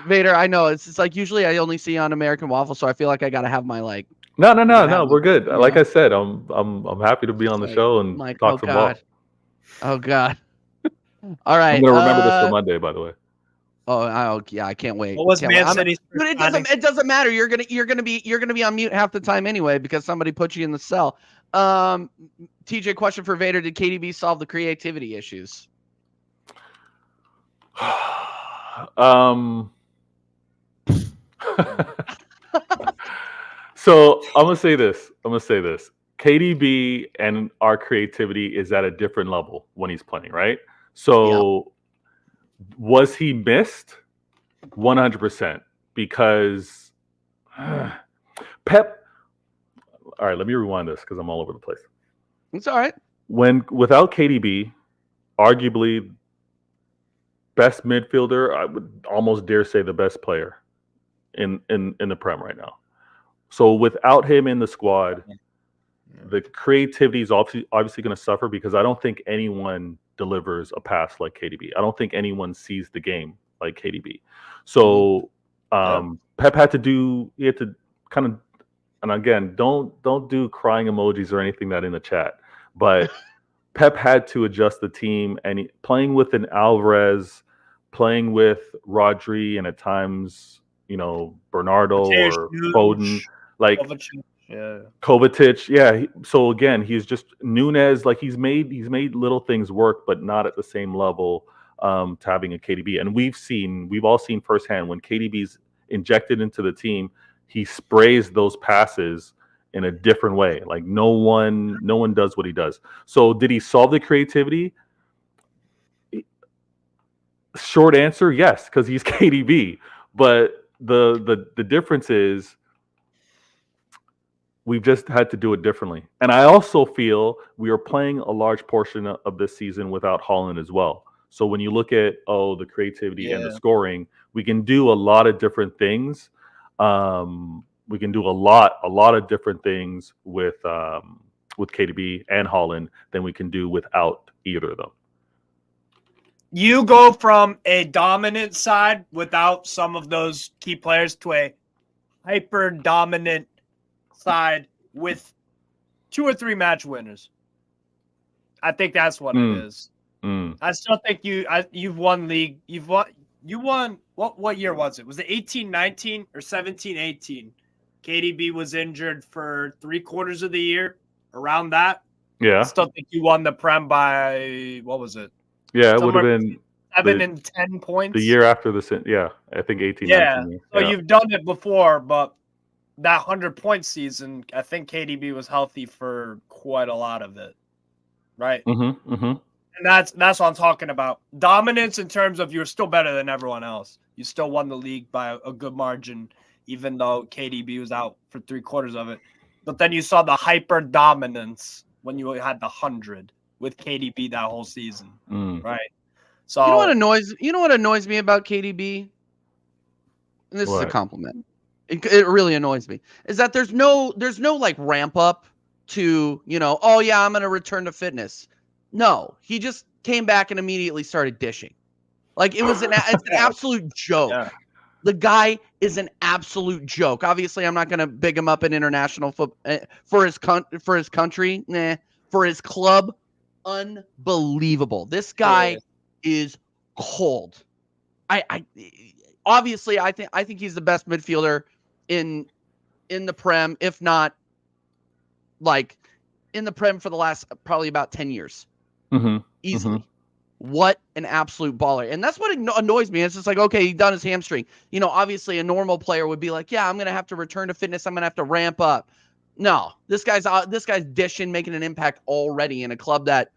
Vader. I know it's like usually I only see you on American Waffle, so I feel like I gotta have my like. No. We're good. Like know? I said, I'm happy to be on the show and like, talk some ball. Oh God. All right. I'm gonna remember this for Monday, by the way. Yeah, I can't wait. What was Man City's? Dude, it doesn't matter. You're gonna be on mute half the time anyway because somebody put you in the cell. TJ, question for Vader: did KDB solve the creativity issues? So I'm gonna say this. KDB and our creativity is at a different level when he's playing, right? So was he missed? 100%. Because Pep. All right, let me rewind this because I'm all over the place. It's all right. Without KDB, arguably best midfielder, I would almost dare say the best player in the Prem right now. So without him in the squad, the creativity is obviously going to suffer because I don't think anyone delivers a pass like KDB. I don't think anyone sees the game like KDB. So Pep had to kind of, and again, don't do crying emojis or anything that in the chat, but Pep had to adjust the team and playing with an Alvarez, playing with Rodri, and at times, Bernardo or Foden, like Kovacic. Yeah. So again, he's just Nunez. Like he's made little things work, but not at the same level to having a KDB. And we've all seen firsthand when KDB's injected into the team, he sprays those passes in a different way. Like no one does what he does. So did he solve the creativity? Short answer, yes, because he's KDB. But the difference is we've just had to do it differently. And I also feel we are playing a large portion of this season without Haaland as well. So when you look at the creativity and the scoring, we can do a lot of different things. We can do a lot of different things with KDB and Haaland than we can do without either of them. You go from a dominant side without some of those key players to a hyper dominant side with 2 or 3 match winners. I think that's what it is. I still think you've won league. You won what year was it? Was it 18-19 or 17-18? KDB was injured for 3/4 of the year, around that. Yeah. I still think you won the Prem by, what was it? Yeah, it would have been 7 and 10 points. The year after I think 18. Yeah, 19, so you've done it before, but that 100-point season, I think KDB was healthy for quite a lot of it, right? And that's what I'm talking about. Dominance in terms of you're still better than everyone else. You still won the league by a good margin, even though KDB was out for 3/4 of it. But then you saw the hyper dominance when you had the 100 with KDB that whole season, right? So you know what annoys me about KDB? And this is a compliment. It really annoys me. Is that there's no like ramp up to, I'm going to return to fitness. No, he just came back and immediately started dishing. Like it's an absolute joke. Yeah. The guy is an absolute joke. Obviously, I'm not going to big him up in international football for his country. For his club, unbelievable. This guy is cold. I obviously I think he's the best midfielder in the Prem, if not like in the Prem for the last probably about 10 years. Easily. What an absolute baller. And that's what annoys me. It's just like, okay, he done his hamstring. Obviously a normal player would be like, yeah, I'm going to have to return to fitness. I'm going to have to ramp up. No, this guy's dishing, making an impact already in a club that,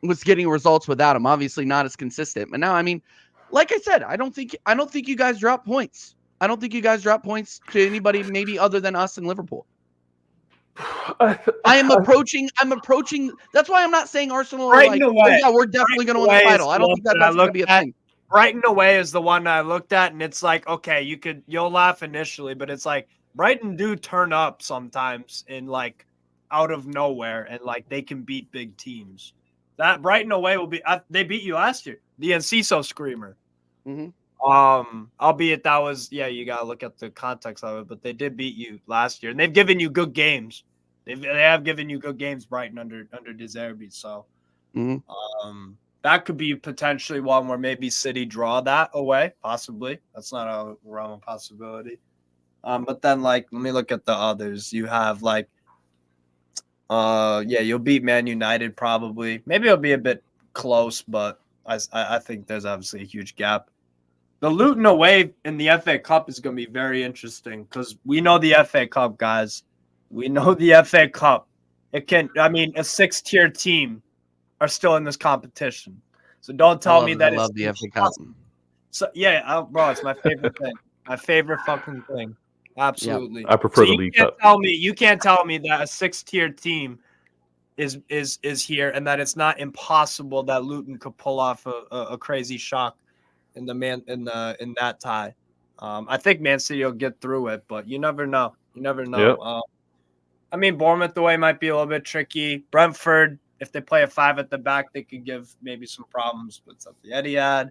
was getting results without him. Obviously not as consistent. But now, I mean, like I said, I don't think you guys drop points. I don't think you guys drop points to anybody maybe other than us in Liverpool. I'm approaching. That's why I'm not saying Arsenal are like, we're definitely going to win the title. I don't think that's going to be a thing. Brighton away is the one I looked at, and it's like, okay, you'll laugh initially, but it's like Brighton do turn up sometimes in like out of nowhere, and like they can beat big teams. That Brighton away will be. They beat you last year. The Enciso screamer. Mhm. Albeit that was you gotta look at the context of it, but they did beat you last year, and they've given you good games. They have given you good games, Brighton under De Zerbi. So, Mhm. that could be potentially one where maybe City draw that away, possibly. That's not a realm of possibility. But then like let me look at the others. You have like, you'll beat Man United probably. Maybe it'll be a bit close, but I think there's obviously a huge gap. The Luton away in the FA Cup is going to be very interesting because we know the FA Cup, guys. We know the FA Cup. A 6-tier team are still in this competition. So don't tell me that I love the FA Cup. So bro, it's my favorite thing. My favorite fucking thing. Absolutely. I prefer the League Cup. You can't tell me that a 6-tier team is here and that it's not impossible that Luton could pull off a crazy shock in that tie. I think Man City will get through it, but you never know. Yep. Bournemouth away might be a little bit tricky. Brentford, if they play a 5 at the back, they could give maybe some problems, but it's at the Etihad.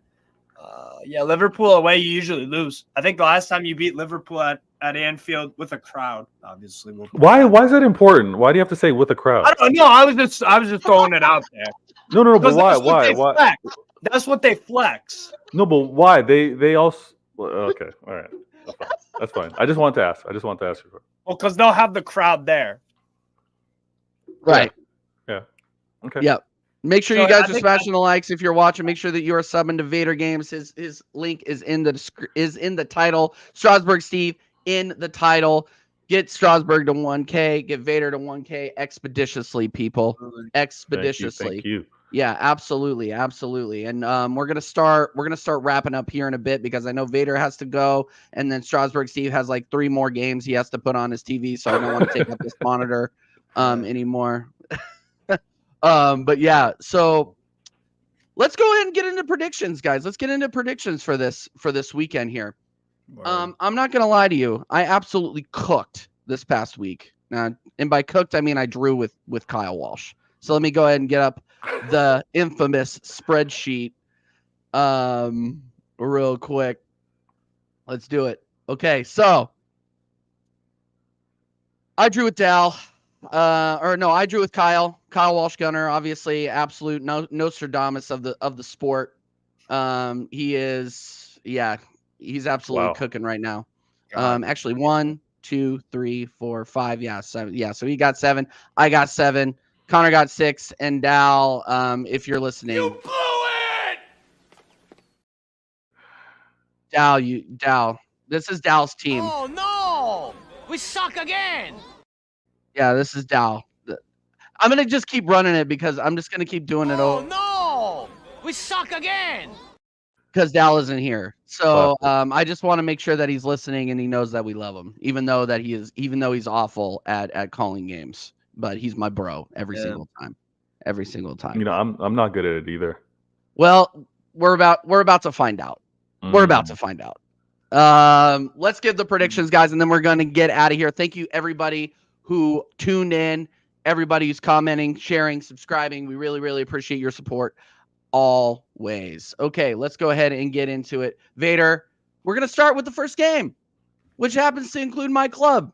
Liverpool away, you usually lose. I think the last time you beat Liverpool at Anfield with a crowd, obviously. Why is that important? Why do you have to say with a crowd? I don't know. I was just throwing it out there. No, but why? Why? That's what they flex. No, but why? They also okay. All right, that's fine. I just wanted to ask. You. Well, because they'll have the crowd there. Right. Yeah. Okay. Yep. Make sure you guys are smashing the likes if you're watching. Make sure that you are subbing to Vader Games. His link is in the title. Strasburg Steve in the title. Get Strasburg to 1K. Get Vader to 1K expeditiously, people. Expeditiously. Thank you. Yeah, absolutely. And we're gonna start wrapping up here in a bit because I know Vader has to go, and then Strasburg Steve has like 3 more games he has to put on his TV, so I don't want to take up this monitor anymore. But yeah, so let's go ahead and get into predictions, guys. Let's get into predictions for this weekend here. I'm not gonna lie to you. I absolutely cooked this past week. And by cooked, I mean I drew with Kyle Walsh. So let me go ahead and get up the infamous spreadsheet real quick. Let's do it. Okay, so I drew with Dal. I drew with Kyle Walsh Gunner, obviously absolute Nostradamus of the sport. He's absolutely cooking right now. Actually 1, 2, 3, 4, 5, 7. Yeah, so he got 7. I got 7. Connor got 6, and Dal, if you're listening, you blew it. Dal, this is Dal's team. Oh no, we suck again. Yeah, this is Dal. I'm gonna just keep running it because I'm just gonna keep doing it. Oh no, we suck again. Because Dal isn't here, so I just want to make sure that he's listening and he knows that we love him, even though he's awful at calling games. But he's my bro every single time. You know, I'm not good at it either. Well, we're about to find out. We're about to find out. Let's give the predictions, guys, and then we're going to get out of here. Thank you, everybody who tuned in, everybody who's commenting, sharing, subscribing. We really, really appreciate your support always. Okay, let's go ahead and get into it. Vader, we're going to start with the first game, which happens to include my club.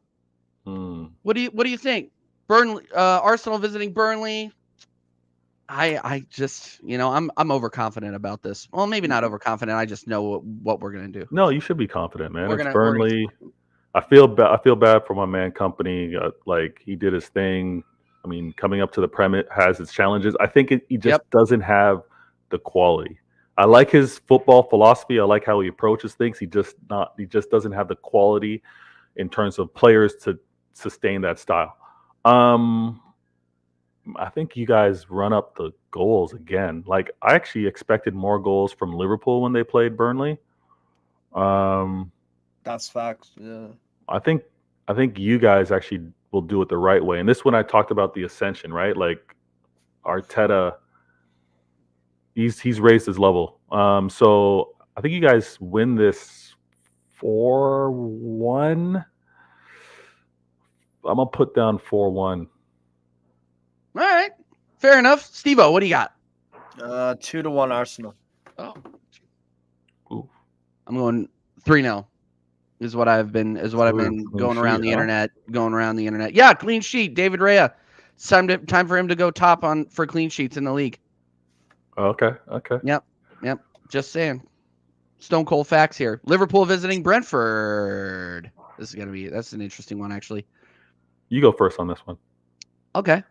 What do you think? Burnley, Arsenal visiting Burnley. I just, I'm overconfident about this. Well, maybe not overconfident. I just know what we're gonna do. No, you should be confident, man. It's Burnley. I feel bad for my man Company. Like he did his thing. I mean, coming up to the Prem has its challenges. I think he just doesn't have the quality. I like his football philosophy. I like how he approaches things. He just doesn't have the quality in terms of players to sustain that style. I think you guys run up the goals again. Like I actually expected more goals from Liverpool when they played Burnley. That's facts. Yeah. I think you guys actually will do it the right way. And this when I talked about the ascension, right? Like Arteta, he's raised his level. So I think you guys win this 4-1. gonna put down 4-1. All right. Fair enough. Steve-O, what do you got? 2-1 Arsenal. Oh. Ooh. I'm going 3-0. Is what I've been Clean going around sheet, the internet. Yeah, clean sheet. David Raya. It's time for him to go top for clean sheets in the league. Okay. Yep. Just saying. Stone cold facts here. Liverpool visiting Brentford. That's an interesting one, actually. You go first on this one. Okay.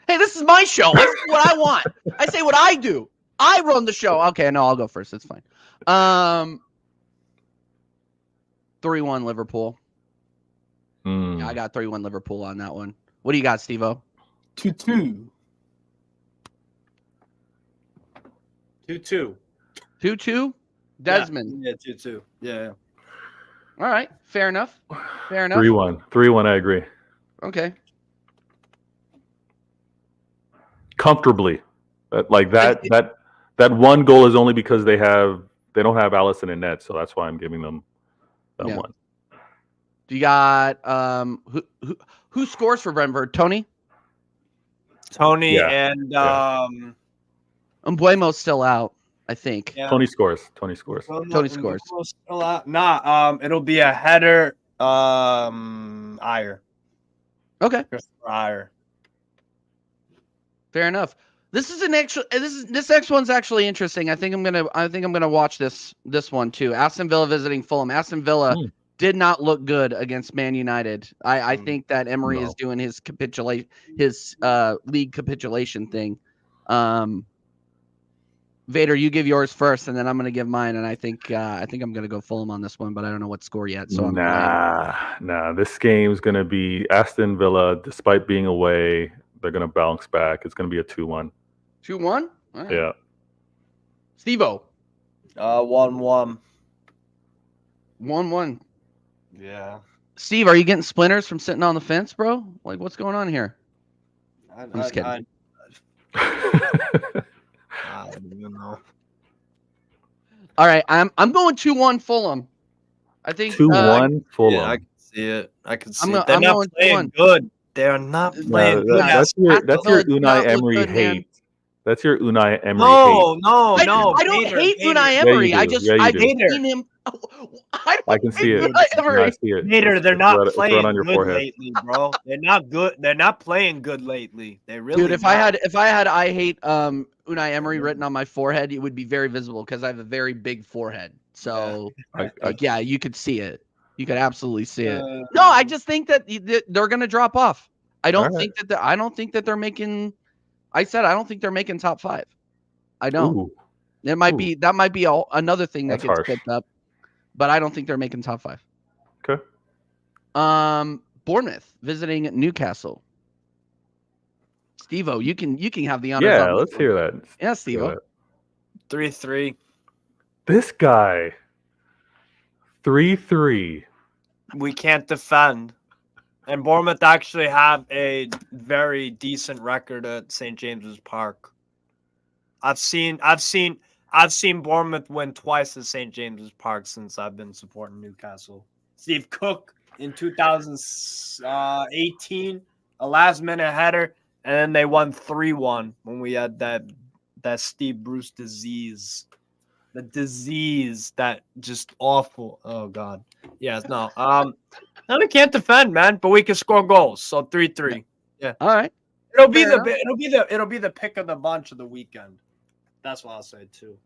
Hey, this is my show. I say what I want. I say what I do. I run the show. Okay, no, I'll go first. That's fine. 3-1 Liverpool. Yeah, I got 3-1 Liverpool on that one. What do you got, Steve-O? 2-2. 2-2. 2-2? Desmond. Yeah, 2-2. Yeah. All right. Fair enough. 3-1. 3-1, I agree. Okay. Comfortably. That one goal is only because they don't have Allison in net, so that's why I'm giving them that one. Do you got who scores for Brentford? Tony? And Mbuemo's still out, I think. yeah. Tony scores. Tony scores. It'll be a header. Iyer. Okay. Christopher Iyer. Fair enough. This next one's actually interesting. I think I'm gonna watch this one too. Aston Villa visiting Fulham. Aston Villa did not look good against Man United. I think that Emery is doing his league capitulation thing. Vader, you give yours first, and then I'm gonna give mine. And I think I'm gonna go Fulham on this one, but I don't know what score yet. So nah. This game's gonna be Aston Villa. Despite being away, they're gonna bounce back. It's gonna be a 2-1. 2-1? Right. Yeah. Steve-O. 1-1. 1-1. Yeah. Steve, are you getting splinters from sitting on the fence, bro? Like, what's going on here? I'm just kidding. I don't even know. All right, I'm going 2-1 Fulham. I think 2-1 Fulham. Yeah, I can see it. They're I'm not going playing good. They're not playing good. That's your Unai Emery hate. That's your Unai Emery hate. No. I don't hate Unai Emery. Yeah, I've seen him. I can see it. I see it. Hater, they're not It's playing right on your good forehead. lately, bro. They're not good. They're not playing good lately. They really. Dude, if I had I hate Unai Emery written on my forehead, it would be very visible because I have a very big forehead. So yeah, you could see it. You could absolutely see it. No, I just think that they're going to drop off. I don't think that they're making. I said I don't think they're making top 5. I don't. Ooh. That might be another thing that That's gets harsh. picked up, but I don't think they're making top 5. Okay. Bournemouth visiting Newcastle. Steve-O, you can have the honors. Yeah, let's hear that. Yeah, Steve-O. 3-3. This guy. 3-3. We can't defend. And Bournemouth actually have a very decent record at St. James's Park. I've seen Bournemouth win twice at St. James's Park since I've been supporting Newcastle. Steve Cook in 2018, a last-minute header, and then they won 3-1 when we had that Steve Bruce disease. The disease that just awful. Oh God. Yes. No. No, we can't defend, man, but we can score goals. So 3-3. Yeah. All right. It'll be the pick of the bunch of the weekend. That's what I'll say too.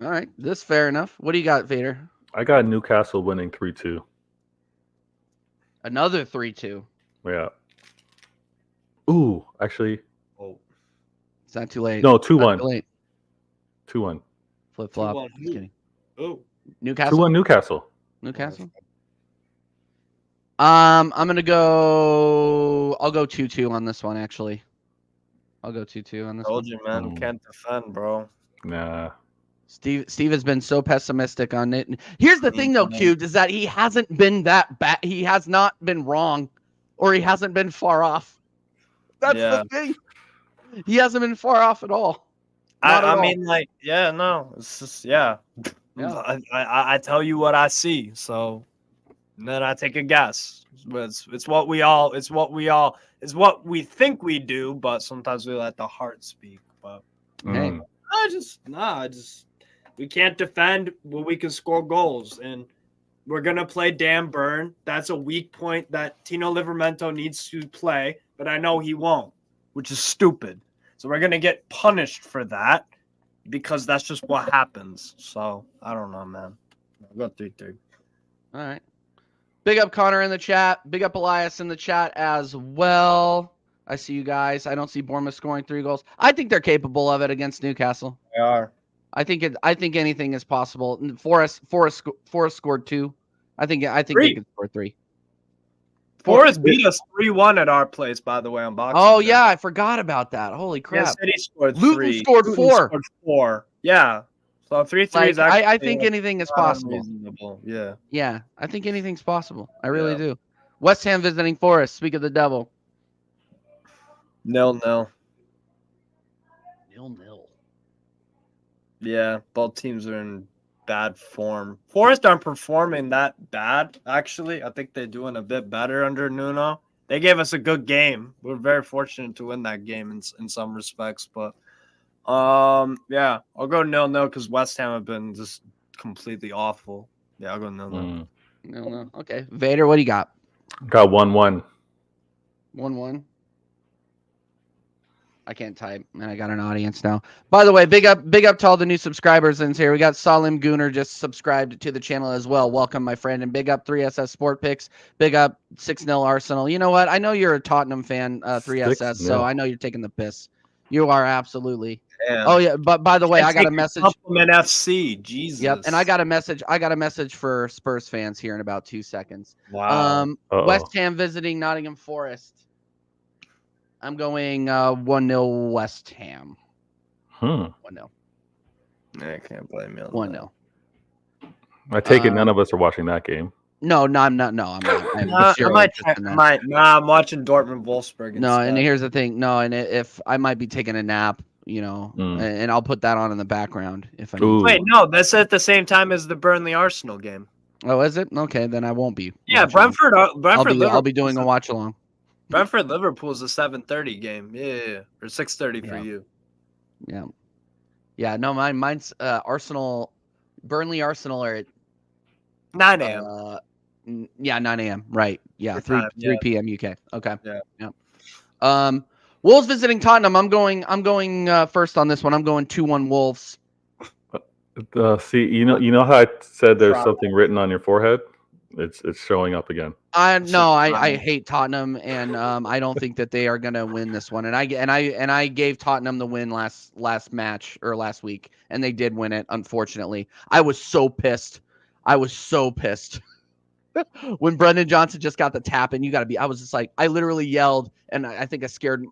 All right. This fair enough. What do you got, Vader? I got Newcastle winning 3-2. Another 3-2. Yeah. Ooh, actually. Oh. It's not too late. No, Not too 2-1. late. 2-1. Flip flop. 2-1. Just kidding. Oh. Newcastle. 2-1 Newcastle. Newcastle. I'm gonna go. I'll go 2-2 on this one. Actually, I'll go 2-2 on this Told one. you, man. Can't defend, bro. Nah. Steve has been so pessimistic on it. Here's the thing, though, Cubed, is that he hasn't been that bad. He has not been wrong, or he hasn't been far off. That's the thing. He hasn't been far off at all. I mean, like, yeah, no, it's just, yeah. I tell you what I see, so And then I take a guess. It's what we think we do, but sometimes we let the heart speak. But Hey. we can't defend when we can score goals, and we're gonna play Dan Burn. That's a weak point that Tino Livramento needs to play, but I know he won't, which is stupid. So we're gonna get punished for that because that's just what happens. So I don't know, man. I'll go 3-3. All right. Big up Connor in the chat. Big up Elias in the chat as well. I see you guys. I don't see Bournemouth scoring 3 goals. I think they're capable of it against Newcastle. They are. I think anything is possible. Forrest scored 2. I think they 3. can score 3. Forrest beat us 3-1 at our place, by the way, on Boxing Oh Day. yeah, I forgot about that. Holy crap! Yes, City scored Luton 3. scored Luton 4. scored 4. Yeah. So 3-3 Like, is actually I think anything is possible. unreasonable. Yeah. Yeah, I think anything's possible. I really Yeah. do. West Ham visiting Forest. Speak of the devil. 0-0. 0-0. Yeah, both teams are in bad form. Forest aren't performing that bad, actually. I think they're doing a bit better under Nuno. They gave us a good game. We're very fortunate to win that game in some respects, but yeah, I'll go 0-0 because West Ham have been just completely awful. Yeah, I'll go 0-0. 0-0. Okay, Vader, what do you got? Got 1-1. 1-1. I can't type, and I got an audience now. By the way, big up to all the new subscribers in here. We got Salim Gunner just subscribed to the channel as well. Welcome, my friend, and big up 3SS Sport Picks. Big up 6-0 Arsenal. You know what? I know you're a Tottenham fan, 3SS, so I know you're taking the piss. You are absolutely. Damn. Oh yeah, but by the way, I got a message. Compliment FC, Jesus. Yep, and I got a message for Spurs fans here in about 2 seconds. Wow. West Ham visiting Nottingham Forest. I'm going 1-0 West Ham. 1-0. I can't blame you. 1-0. I take it none of us are watching that game. No, I'm not. No, I'm not. I'm watching Dortmund Wolfsburg. No, and here's the thing. No, and if I might be taking a nap, you know, and I'll put that on in the background if I need to. Wait, no, that's at the same time as the Burnley Arsenal game. Oh, is it? Okay, then I won't be. Yeah, Brentford. I'll be doing a watch along. Brentford Liverpool's a 7:30 game. Yeah, or 6:30 for you. Yeah. No, mine's Arsenal, Burnley Arsenal are at 9 a.m. 9 a.m. Right. Yeah, Your 3 time, yeah. p.m. UK. Okay. Yeah. Wolves visiting Tottenham. I'm going first on this one. I'm going 2-1 Wolves. See, you know how I said there's something written on your forehead? It's showing up again. I hate Tottenham, and I don't think that they are gonna win this one. And I gave Tottenham the win last week, and they did win it. Unfortunately, I was so pissed. When Brendan Johnson just got the tap, and I was just like, I literally yelled, and I think I scared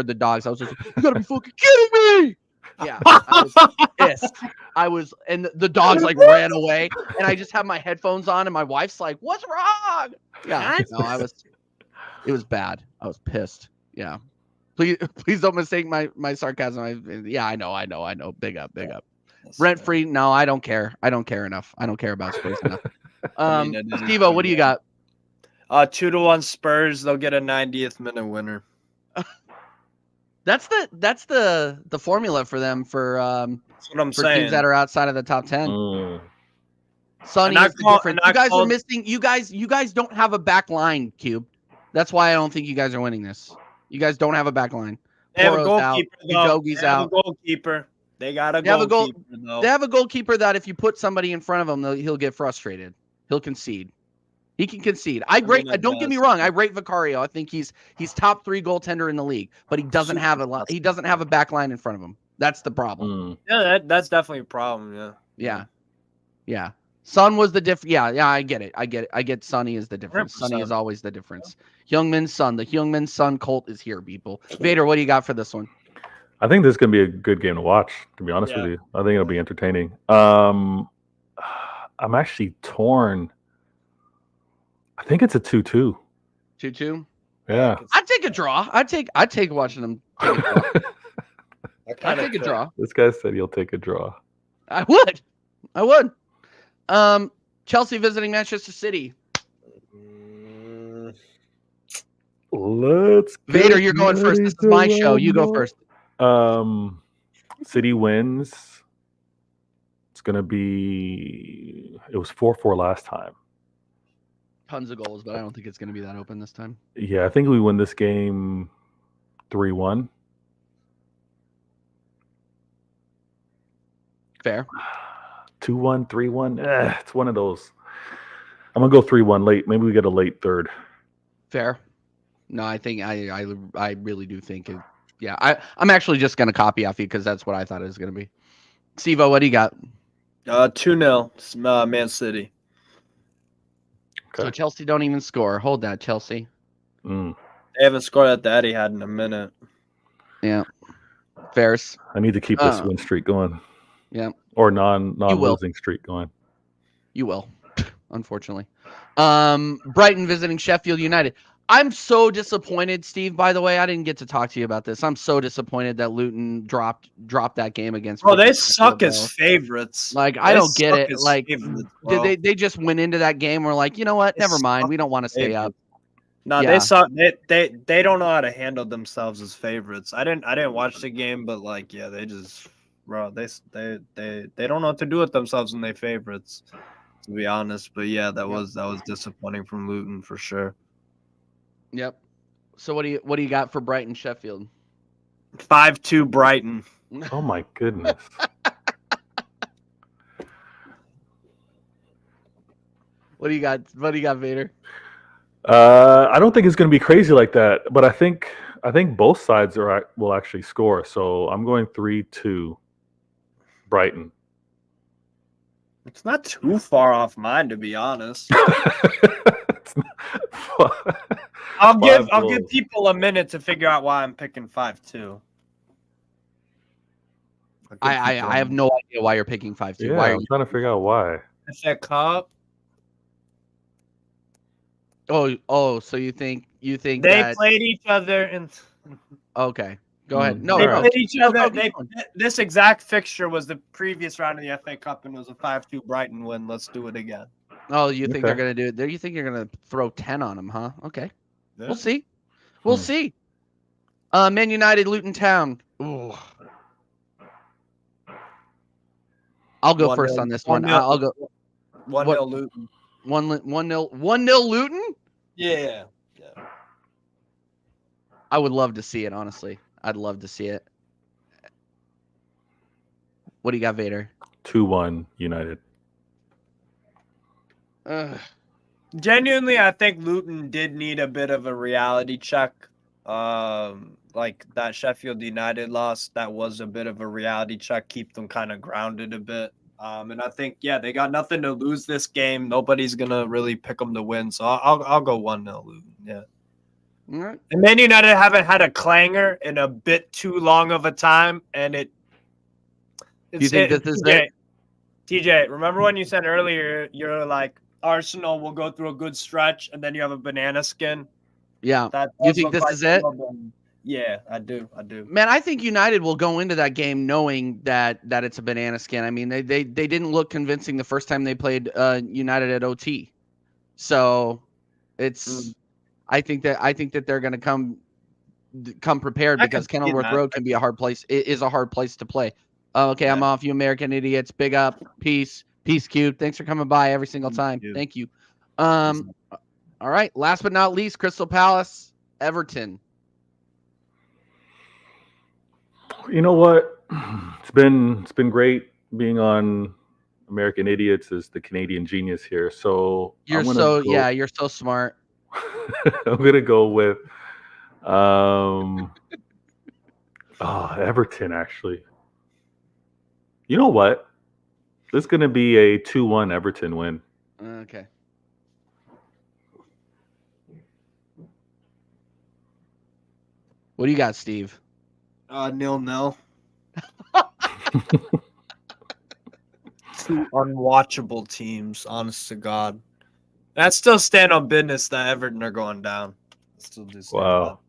the dogs. I was just like, you gotta be fucking kidding me! Yeah, I was pissed. And the dogs like ran away, and I just have my headphones on, and my wife's like, "What's wrong?" Yeah, no, it was bad. I was pissed. Yeah, please don't mistake my sarcasm. I know. Big up. Rent free. No, I don't care. I don't care enough. I don't care about Spurs enough. Steve-O, what do you got? 2-1 Spurs. They'll get a 90th minute winner. That's the formula for them for That's what I'm for saying. teams that are outside of the top 10. Sonny And is the difference. You guys are missing. You guys don't have a back line, Cube. That's why I don't think you guys are winning this. You guys don't have a back line. They have a Poro's goalkeeper. Udogi's out. They got a They have a goalkeeper. Though. They have a goalkeeper that if you put somebody in front of him, he'll get frustrated. He'll concede. He can concede. Don't get me wrong. I rate Vicario. I think he's top 3 goaltender in the league, but he doesn't have a back line in front of him. That's the problem. Yeah, that's definitely a problem. Yeah. Son was the difference. Yeah. I get it. I get Sonny is the difference. 100%. Sonny is always the difference. Heung-min Son. The Heung-min Son cult is here, people. Vader, what do you got for this one? I think this is gonna be a good game to watch. To be honest with you, I think it'll be entertaining. I'm actually torn. I think it's a 2-2. 2-2. Yeah. I'd take a draw. I'd take watching them take a draw. I'd take a draw. This guy said he'll take a draw. I would. Chelsea visiting Manchester City. Let's Vader, get you're going first. ready This is to my show. You go rumble. first. City wins. It's gonna be. It was 4-4 last time. Tons of goals, but I don't think it's going to be that open this time. Yeah, I think we win this game 3-1. Fair. 2-1, 3-1. It's one of those. I'm gonna go 3-1 late. Maybe we get a late third. Fair. No, I think I really do think it. Yeah, I'm actually just going to copy off you because that's what I thought it was going to be. Steve-O, what do you got? 2-0, Man City. So Okay. Chelsea don't even score. Hold that, Chelsea. Mm. They haven't scored at the Etihad in a minute. Yeah. Fairs. I need to keep this win streak going. Yeah. Or non-losing streak going. You will, unfortunately. Brighton visiting Sheffield United. I'm so disappointed, Steve. By the way, I didn't get to talk to you about this. I'm so disappointed that Luton dropped that game against. Bro, they freaking suck Sheffield, as bro. favorites. Like, I They don't get suck it. as Like, favorites, bro. did they just went into that game? We're like, you know what? They Never mind. suck We don't want to stay up. No, Yeah. they suck. They don't know how to handle themselves as favorites. I didn't watch the game, but like, yeah, they just, bro, they don't know what to do with themselves when they favorites, to be honest. But yeah, that was disappointing from Luton for sure. Yep. So what do you got for Brighton Sheffield? 5-2 Brighton. Oh my goodness. What do you got? What do you got, Vader? I don't think it's going to be crazy like that, but I think both sides will actually score. So I'm going 3-2 Brighton. It's not too far off mine, to be honest. I'll give people a minute to figure out why I'm picking 5-2. I have no idea why you're picking 5-2. Yeah, Why are I'm you? trying to figure out why. FA Cup. Oh, so you think They that? played each other in. Okay, go ahead. No, They no. played each other. keep going. This exact fixture was the previous round of the FA Cup, and it was a 5-2 Brighton win. Let's do it again. Oh, you think they're Okay. gonna do it? You think you're gonna throw 10 on them, huh? Okay, Yeah. we'll see. We'll see. Man United, Luton Town. Ooh. I'll go 1-0 first on this one. 1-0 I'll go 1-0 Luton. 1-0 Luton. Yeah. I would love to see it. Honestly, I'd love to see it. What do you got, Vader? 2-1 United. Ugh. Genuinely, I think Luton did need a bit of a reality check. Like that Sheffield United loss, that was a bit of a reality check, keep them kind of grounded a bit. And I think, yeah, they got nothing to lose this game. Nobody's gonna really pick them to win, so I'll go 1-0 Luton. Yeah. All right. And Man United haven't had a clanger in a bit too long of a time, and Do you think this is it? TJ, remember when you said earlier you're like Arsenal will go through a good stretch and then you have a banana skin? Yeah. That You does think look this like is it? some of them. Yeah, I do. Man, I think United will go into that game knowing that it's a banana skin. I mean, they didn't look convincing the first time they played United at OT. So it's I think that they're going to come prepared I can because see Kenilworth that. Road can be a hard place. It is a hard place to play. Okay, I'm Yeah. off, you American idiots. Big up. Peace cube. Thanks for coming by every single time. you. Thank you. All right, last but not least, Crystal Palace, Everton. You know what? It's been great being on American Idiots as the Canadian genius here. So You're I'm gonna so go, you're so smart. I'm gonna go with Everton actually. You know what? This is gonna be a 2-1 Everton win. Okay. What do you got, Steve? 0-0. Two unwatchable teams, honest to God. And I still stand on business that Everton are going down. I still do stand Wow.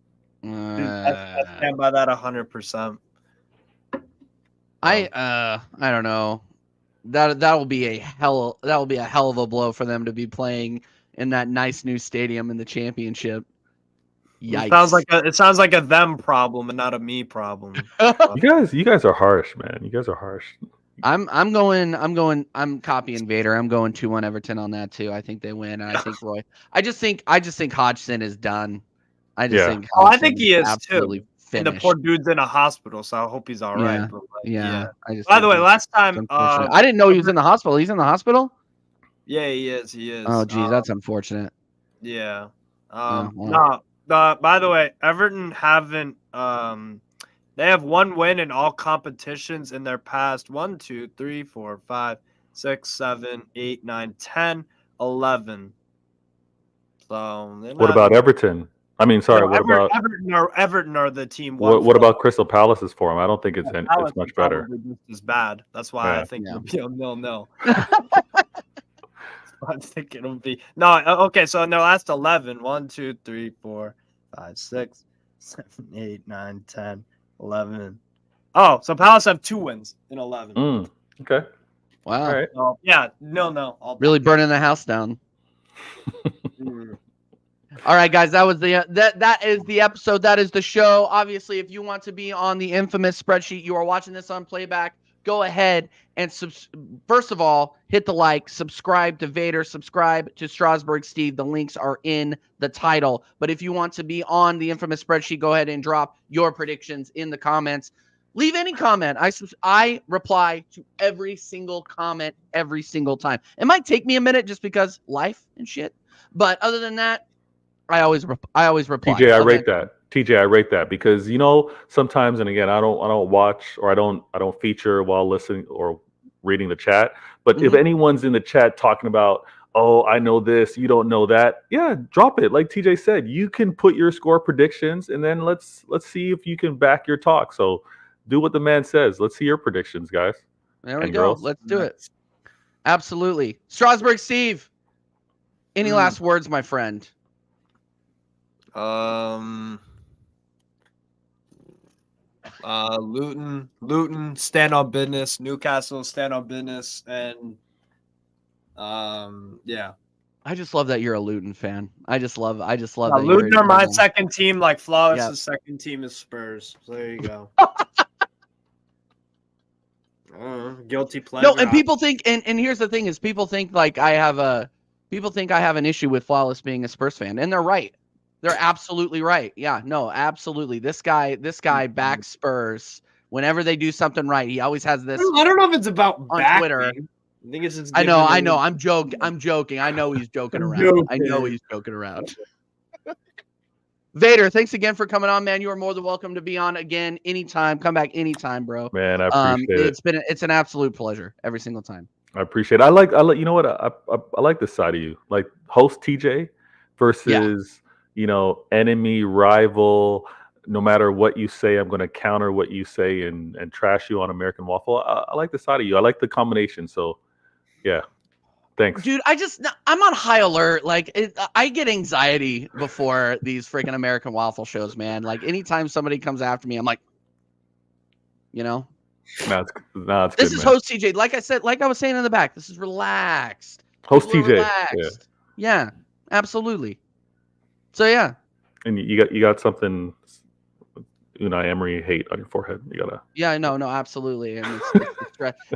by that. I stand by that 100%. I don't know. That will be a hell of a blow for them to be playing in that nice new stadium in the championship. Yikes. It sounds like a them problem and not a me problem. You guys are harsh, man. You guys are harsh. I'm copying Vader. I'm going 2-1 Everton on that too. I think they win, and I think Roy. I just think Hodgson is done. I just think. Oh, I Hodgson think he is absolutely too. Finished. And the poor dude's in a hospital, so I hope he's all right. Yeah. But Yeah. I just By the think way, it's last time, unfortunate. I didn't know he was in the hospital. He's in the hospital? yeah, he is. He is. Oh, geez, that's unfortunate. Yeah. well. No. By the way, Everton haven't. They have one win in all competitions in their past 1, 2, 3, 4, 5, 6, 7, 8, 9, 10, 11. So What about Everton? I mean, sorry. No, what about Everton are the team? what about Crystal Palace's form? I don't think it's Palace it's much is better. probably just as bad. That's why Yeah. I think Yeah. it'll be a 0-0. I think it'll be no. Okay, so in their last 11, 1, 2, 3, 4, 5, 6, 7, 8, 9, 10, 11. Oh, so Palace have 2 wins in 11. Okay. Wow. All right. So, yeah, no. Really burning the house down. All right, guys, that was that is the episode. That is the show. Obviously, if you want to be on the infamous spreadsheet, you are watching this on playback. Go ahead and first of all, hit the like, subscribe to Vader, subscribe to Strasburg Steve. The links are in the title. But if you want to be on the infamous spreadsheet, go ahead and drop your predictions in the comments. Leave any comment. I reply to every single comment every single time. It might take me a minute just because life and shit. But other than that, I always reply. TJ, I rate that. TJ, I rate that because sometimes, and again, I don't watch or I don't feature while listening or reading the chat. But if anyone's in the chat talking about, oh, I know this, you don't know that, yeah, drop it. Like TJ said, you can put your score predictions, and then let's see if you can back your talk. So do what the man says. Let's see your predictions, guys. There we go. Let's do it. Absolutely. Strasburg Steve, any last words, my friend? Luton, stand on business. Newcastle, stand on business, and yeah. I just love that you're a Luton fan. I just love that. Luton are my second team, like Flawless's second team is Spurs. So there you go. Guilty pleasure. No, and people think, and here's the thing: is people think like I have an issue with Flawless being a Spurs fan, and they're right. They're absolutely right. Yeah, no, absolutely. This guy backs Spurs whenever they do something right. He always has this. I don't know if it's about on backing. Twitter. I think it's just. I know. I'm joking. I know he's joking around. I know he's joking around. Vader, thanks again for coming on, man. You are more than welcome to be on again anytime. Come back anytime, bro. Man, I appreciate it. It's an absolute pleasure every single time. I appreciate it. I like you know what? I like this side of you. Like host TJ versus enemy, rival. No matter what you say, I'm going to counter what you say and trash you on American Waffle. I like the side of you. I like the combination. So, yeah. Thanks. Dude, I'm on high alert. Like, I get anxiety before these freaking American Waffle shows, man. Like, anytime somebody comes after me, I'm like, No, it's this good, is man. host TJ. Like I said, like I was saying in the back, this is relaxed. Host People are TJ. relaxed. Yeah, absolutely. So, yeah. And you got something Unai Emery hate on your forehead. You gotta. Yeah, no, absolutely. And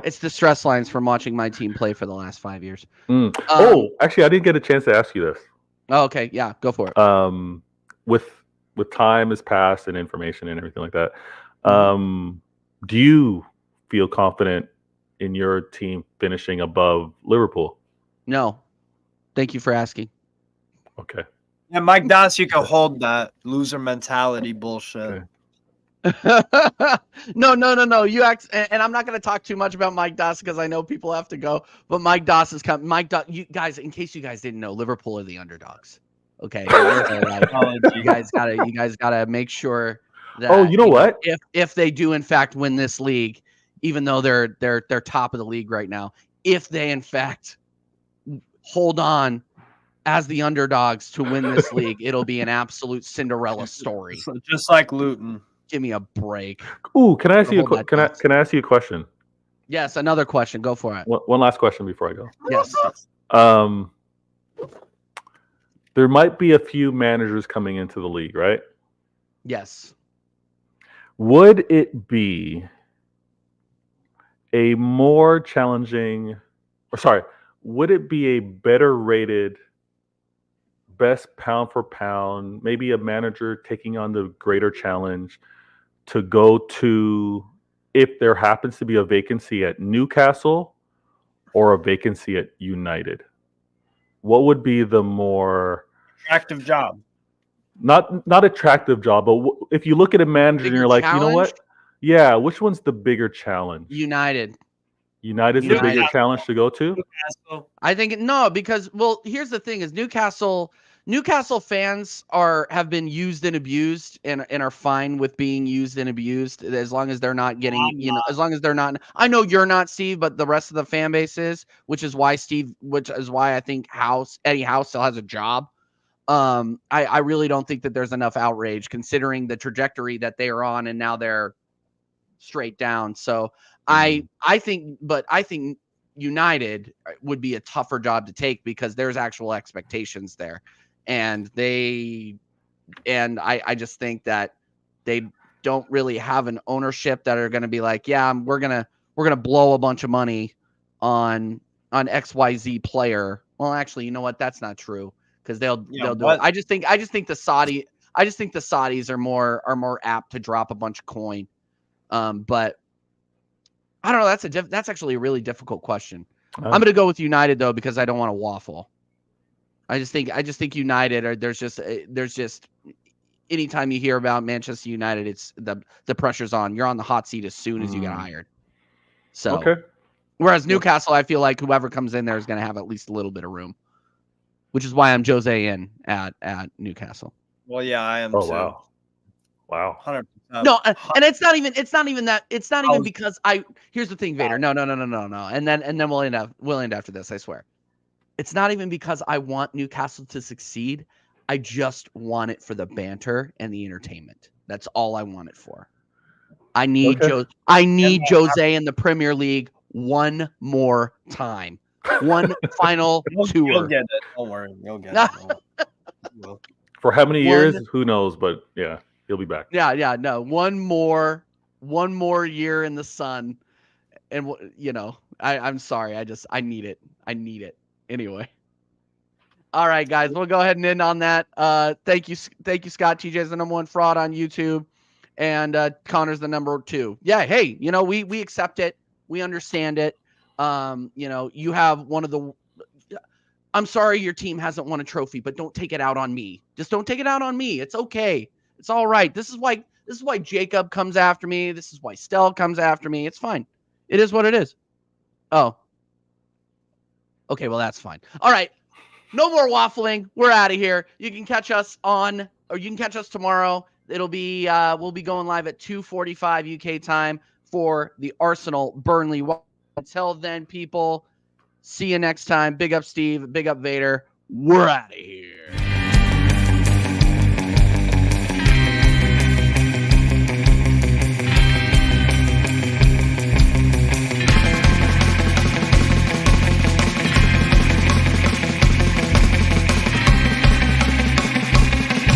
it's the stress lines from watching my team play for the last 5 years. Actually, I didn't get a chance to ask you this. Oh, okay, yeah, go for it. With time has passed and information and everything like that, do you feel confident in your team finishing above Liverpool? No, thank you for asking. Okay. Yeah, Mike Das, you can hold that loser mentality bullshit. Okay. No. You and I'm not going to talk too much about Mike Doss because I know people have to go. But Mike Doss is coming. You guys, in case you guys didn't know, Liverpool are the underdogs. Okay, you guys gotta make sure that. Oh, you know what? If they do in fact win this league, even though they're top of the league right now, if they in fact hold on as the underdogs to win this league, it'll be an absolute Cinderella story. So just like Luton. Give me a break. Ooh, can I ask you can I ask you a question? Yes, another question. Go for it. One last question before I go. Yes. there might be a few managers coming into the league, right? Yes. Would it be a more challenging, or sorry, would it be a better rated best pound for pound, maybe a manager taking on the greater challenge to go to if there happens to be a vacancy at Newcastle or a vacancy at United? What would be the more Attractive job. not attractive job, but if you look at a manager and Bigger you're like, you know challenge? what? Yeah, which one's the bigger challenge? United. United's the bigger United. challenge to go to? Newcastle. I think no, because here's the thing: is Newcastle fans have been used and abused, and are fine with being used and abused as long as they're not getting, as long as they're not. I know you're not, Steve, but the rest of the fan base is, which is why I think Eddie Howe still has a job. I really don't think that there's enough outrage considering the trajectory that they are on, and now they're straight down. So I think United would be a tougher job to take because there's actual expectations there. And I just think that they don't really have an ownership that are going to be like, yeah, we're going to blow a bunch of money on XYZ player. Well, actually, you know what? That's not true because they'll do it. I just think the Saudis are more apt to drop a bunch of coin. But I don't know. That's actually a really difficult question. I'm going to go with United though because I don't want to waffle. I just think United are there's just anytime you hear about Manchester United, it's the pressure's on. You're on the hot seat as soon as you get hired. So Okay. Whereas Newcastle, I feel like whoever comes in there is going to have at least a little bit of room, which is why I'm Jose in at Newcastle. Well, yeah, I am. Oh too. wow. 100%. No, and it's not even that. It's not even because here's the thing, Vader. No. And then we'll end after this, I swear. It's not even because I want Newcastle to succeed. I just want it for the banter and the entertainment. That's all I want it for. I need Jose in the Premier League one more time. One final tour. You'll get it. Don't worry. You'll get it. For how many years? Who knows? But yeah, he'll be back. Yeah. No, one more year in the sun, and I'm sorry. I need it. Anyway. All right, guys, we'll go ahead and end on that. Thank you, Scott. TJ's the #1 fraud on YouTube, and Connor's the #2. Yeah, hey, we accept it. We understand it. You have one of the. I'm sorry your team hasn't won a trophy, but don't take it out on me. Just don't take it out on me. It's okay. It's all right. This is why Jacob comes after me. This is why Stell comes after me. It's fine. It is what it is. Oh. Okay, well, that's fine. All right. No more waffling. We're out of here. You can catch us tomorrow. It'll be we'll be going live at 2:45 UK time for the Arsenal Burnley. Until then, people, see you next time. Big up Steve, big up Vader. We're out of here.